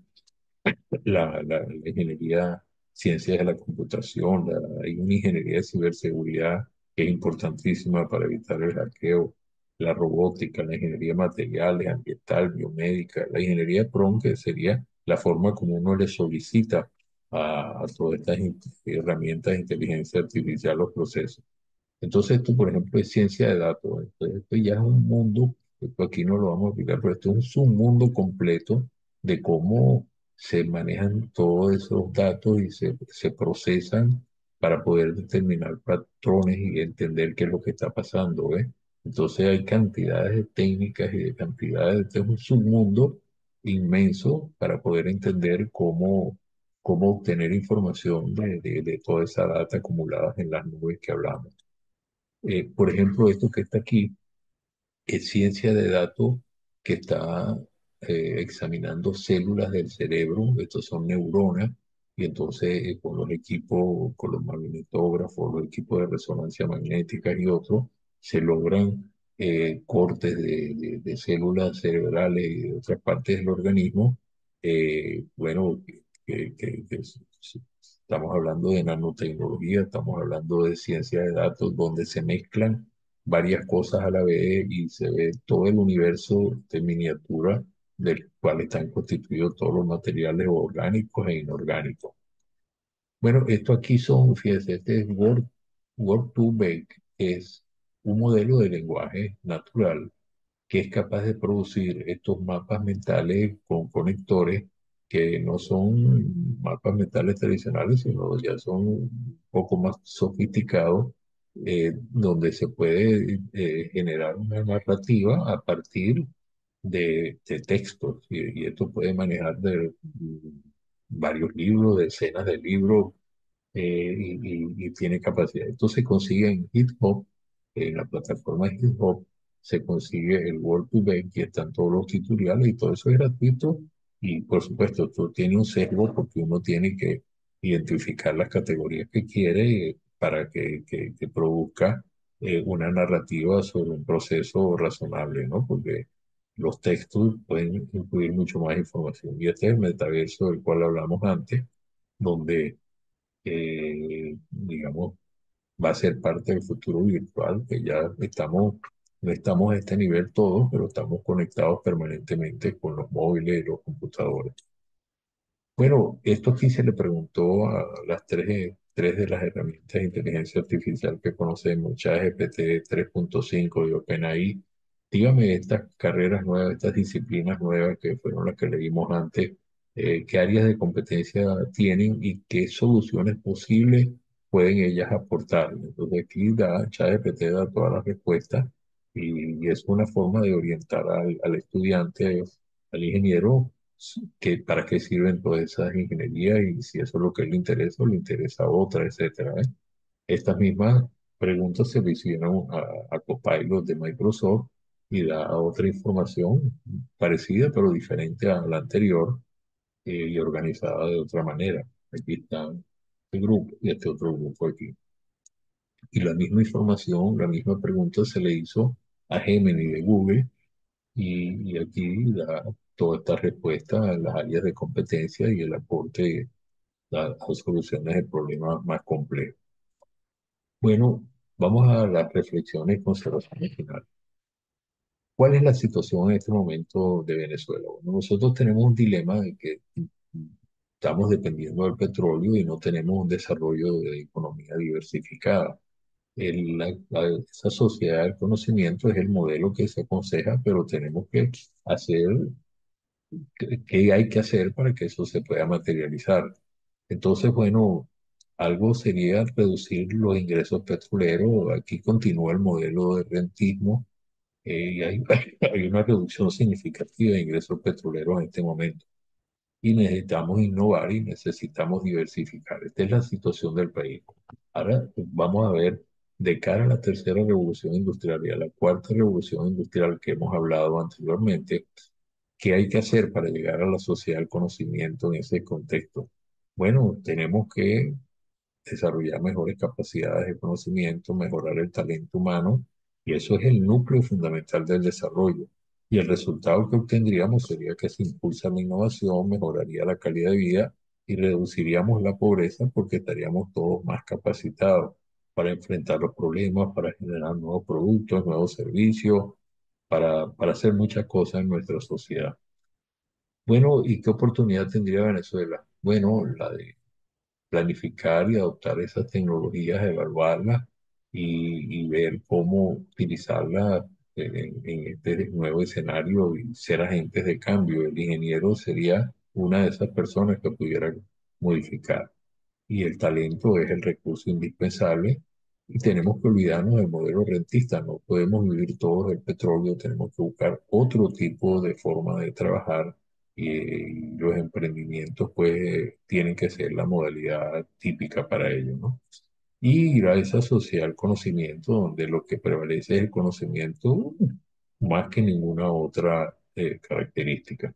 la ingeniería, ciencias de la computación, hay una ingeniería de ciberseguridad que es importantísima para evitar el hackeo, la robótica, la ingeniería de materiales, ambiental, biomédica, la ingeniería PROM, que sería la forma como uno le solicita a todas estas herramientas de inteligencia artificial los procesos. Entonces, esto, por ejemplo, es ciencia de datos. Entonces, esto ya es un mundo, esto aquí no lo vamos a explicar, pero esto es un submundo completo de cómo se manejan todos esos datos y se procesan para poder determinar patrones y entender qué es lo que está pasando, ¿ves? Entonces, hay cantidades de técnicas y de cantidades, este es un submundo inmenso para poder entender cómo obtener información de toda esa data acumulada en las nubes que hablamos. Por ejemplo, esto que está aquí es ciencia de datos que está examinando células del cerebro, estos son neuronas, y entonces con los equipos, con los magnetógrafos, los equipos de resonancia magnética y otros, se logran cortes de células cerebrales y de otras partes del organismo. Bueno, estamos hablando de nanotecnología, estamos hablando de ciencia de datos, donde se mezclan varias cosas a la vez y se ve todo el universo de miniatura del cual están constituidos todos los materiales orgánicos e inorgánicos. Bueno, esto aquí son, fíjense, este es Word2Vec, que es un modelo de lenguaje natural que es capaz de producir estos mapas mentales con conectores que no son mapas mentales tradicionales, sino ya son un poco más sofisticados, donde se puede generar una narrativa a partir de textos. Y esto puede manejar de varios libros, decenas de libros, y tiene capacidad. Esto se consigue en GitHub, en la plataforma de GitHub, se consigue el Word to Vec y están todos los tutoriales y todo eso es gratuito. Y por supuesto, esto tiene un sesgo porque uno tiene que identificar las categorías que quiere para que produzca una narrativa sobre un proceso razonable, ¿no? Porque los textos pueden incluir mucho más información. Y este es el metaverso del cual hablamos antes, donde digamos, va a ser parte del futuro virtual, que ya estamos, no estamos a este nivel todos, pero estamos conectados permanentemente con los móviles y los computadores. Bueno, esto aquí se le preguntó a las tres de las herramientas de inteligencia artificial que conocemos, ChatGPT 3.5 y OpenAI. Dígame estas carreras nuevas, estas disciplinas nuevas que fueron las que leímos antes, qué áreas de competencia tienen y qué soluciones posibles pueden ellas aportar. Entonces aquí ChatGPT da todas las respuestas y es una forma de orientar al estudiante, al ingeniero para qué sirven todas esas ingenierías y si eso es lo que le interesa o le interesa otra, etcétera, ¿eh? Estas mismas preguntas se le hicieron a Copilot de Microsoft y da otra información parecida pero diferente a la anterior, y organizada de otra manera. Aquí está este grupo y este otro grupo aquí. Y la misma información, la misma pregunta se le hizo a Gemini de Google y aquí da toda esta respuesta a las áreas de competencia y el aporte a soluciones de problemas más complejos. Bueno, vamos a las reflexiones y consideraciones finales. ¿Cuál es la situación en este momento de Venezuela? Bueno, nosotros tenemos un dilema de que estamos dependiendo del petróleo y no tenemos un desarrollo de economía diversificada. Esa sociedad del conocimiento es el modelo que se aconseja, pero tenemos que hacer qué hay que hacer para que eso se pueda materializar. Entonces, bueno, algo sería reducir los ingresos petroleros. Aquí continúa el modelo de rentismo, y hay, hay una reducción significativa de ingresos petroleros en este momento. Y necesitamos innovar y necesitamos diversificar. Esta es la situación del país. Ahora vamos a ver de cara a la tercera revolución industrial y a la cuarta revolución industrial que hemos hablado anteriormente, ¿qué hay que hacer para llegar a la sociedad del conocimiento en ese contexto? Bueno, tenemos que desarrollar mejores capacidades de conocimiento, mejorar el talento humano, y eso es el núcleo fundamental del desarrollo. Y el resultado que obtendríamos sería que se impulsa la innovación, mejoraría la calidad de vida y reduciríamos la pobreza porque estaríamos todos más capacitados para enfrentar los problemas, para generar nuevos productos, nuevos servicios, para hacer muchas cosas en nuestra sociedad. Bueno, ¿y qué oportunidad tendría Venezuela? Bueno, la de planificar y adoptar esas tecnologías, evaluarlas y ver cómo utilizarlas en este nuevo escenario y ser agentes de cambio. El ingeniero sería una de esas personas que pudiera modificar y el talento es el recurso indispensable y tenemos que olvidarnos del modelo rentista. No podemos vivir todos del petróleo, tenemos que buscar otro tipo de forma de trabajar y los emprendimientos pues tienen que ser la modalidad típica para ello, ¿no? Y ir a esa sociedad del conocimiento donde lo que prevalece es el conocimiento más que ninguna otra característica.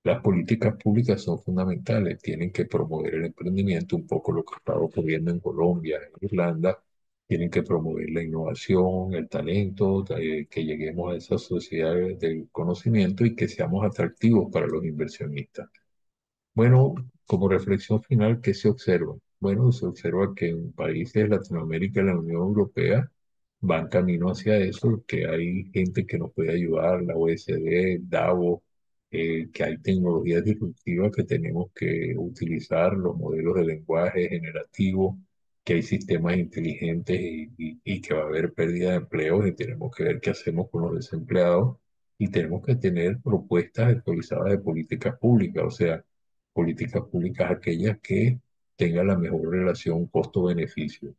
Las políticas públicas son fundamentales, tienen que promover el emprendimiento, un poco lo que está ocurriendo en Colombia, en Irlanda, tienen que promover la innovación, el talento, que lleguemos a esas sociedades del conocimiento y que seamos atractivos para los inversionistas. Bueno, como reflexión final, ¿qué se observa? Bueno, se observa que en países de Latinoamérica y la Unión Europea van camino hacia eso, que hay gente que nos puede ayudar, la OECD, Davos, que hay tecnologías disruptivas que tenemos que utilizar, los modelos de lenguaje generativo, que hay sistemas inteligentes y que va a haber pérdida de empleos y tenemos que ver qué hacemos con los desempleados y tenemos que tener propuestas actualizadas de políticas públicas, o sea, políticas públicas aquellas que tengan la mejor relación costo-beneficio.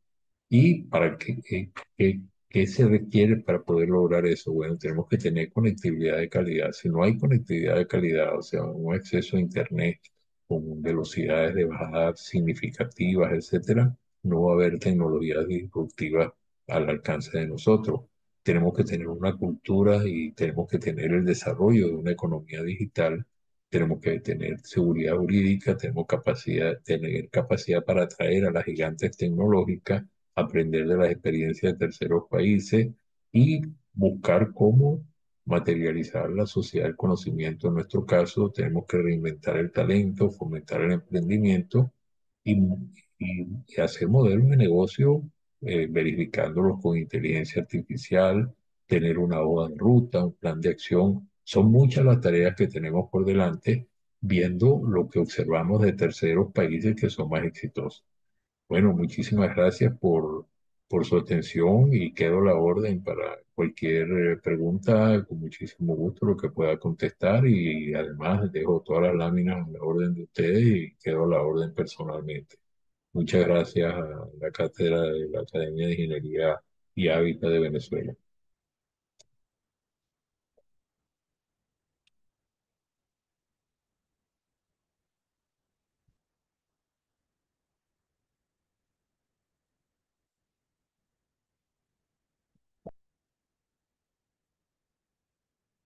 ¿Y para qué se requiere para poder lograr eso? Bueno, tenemos que tener conectividad de calidad. Si no hay conectividad de calidad, o sea, un acceso a Internet con velocidades de bajada significativas, etcétera, no va a haber tecnologías disruptivas al alcance de nosotros. Tenemos que tener una cultura y tenemos que tener el desarrollo de una economía digital. Tenemos que tener seguridad jurídica, tenemos tener capacidad para atraer a las gigantes tecnológicas, aprender de las experiencias de terceros países y buscar cómo materializar la sociedad del conocimiento. En nuestro caso, tenemos que reinventar el talento, fomentar el emprendimiento y, y hacer modelos de negocio verificándolos con inteligencia artificial, tener una hoja de ruta, un plan de acción. Son muchas las tareas que tenemos por delante viendo lo que observamos de terceros países que son más exitosos. Bueno, muchísimas gracias por su atención y quedo a la orden para cualquier pregunta, con muchísimo gusto lo que pueda contestar y además dejo todas las láminas a la orden de ustedes y quedo a la orden personalmente. Muchas gracias a la cátedra de la Academia de Ingeniería y Hábitat de Venezuela.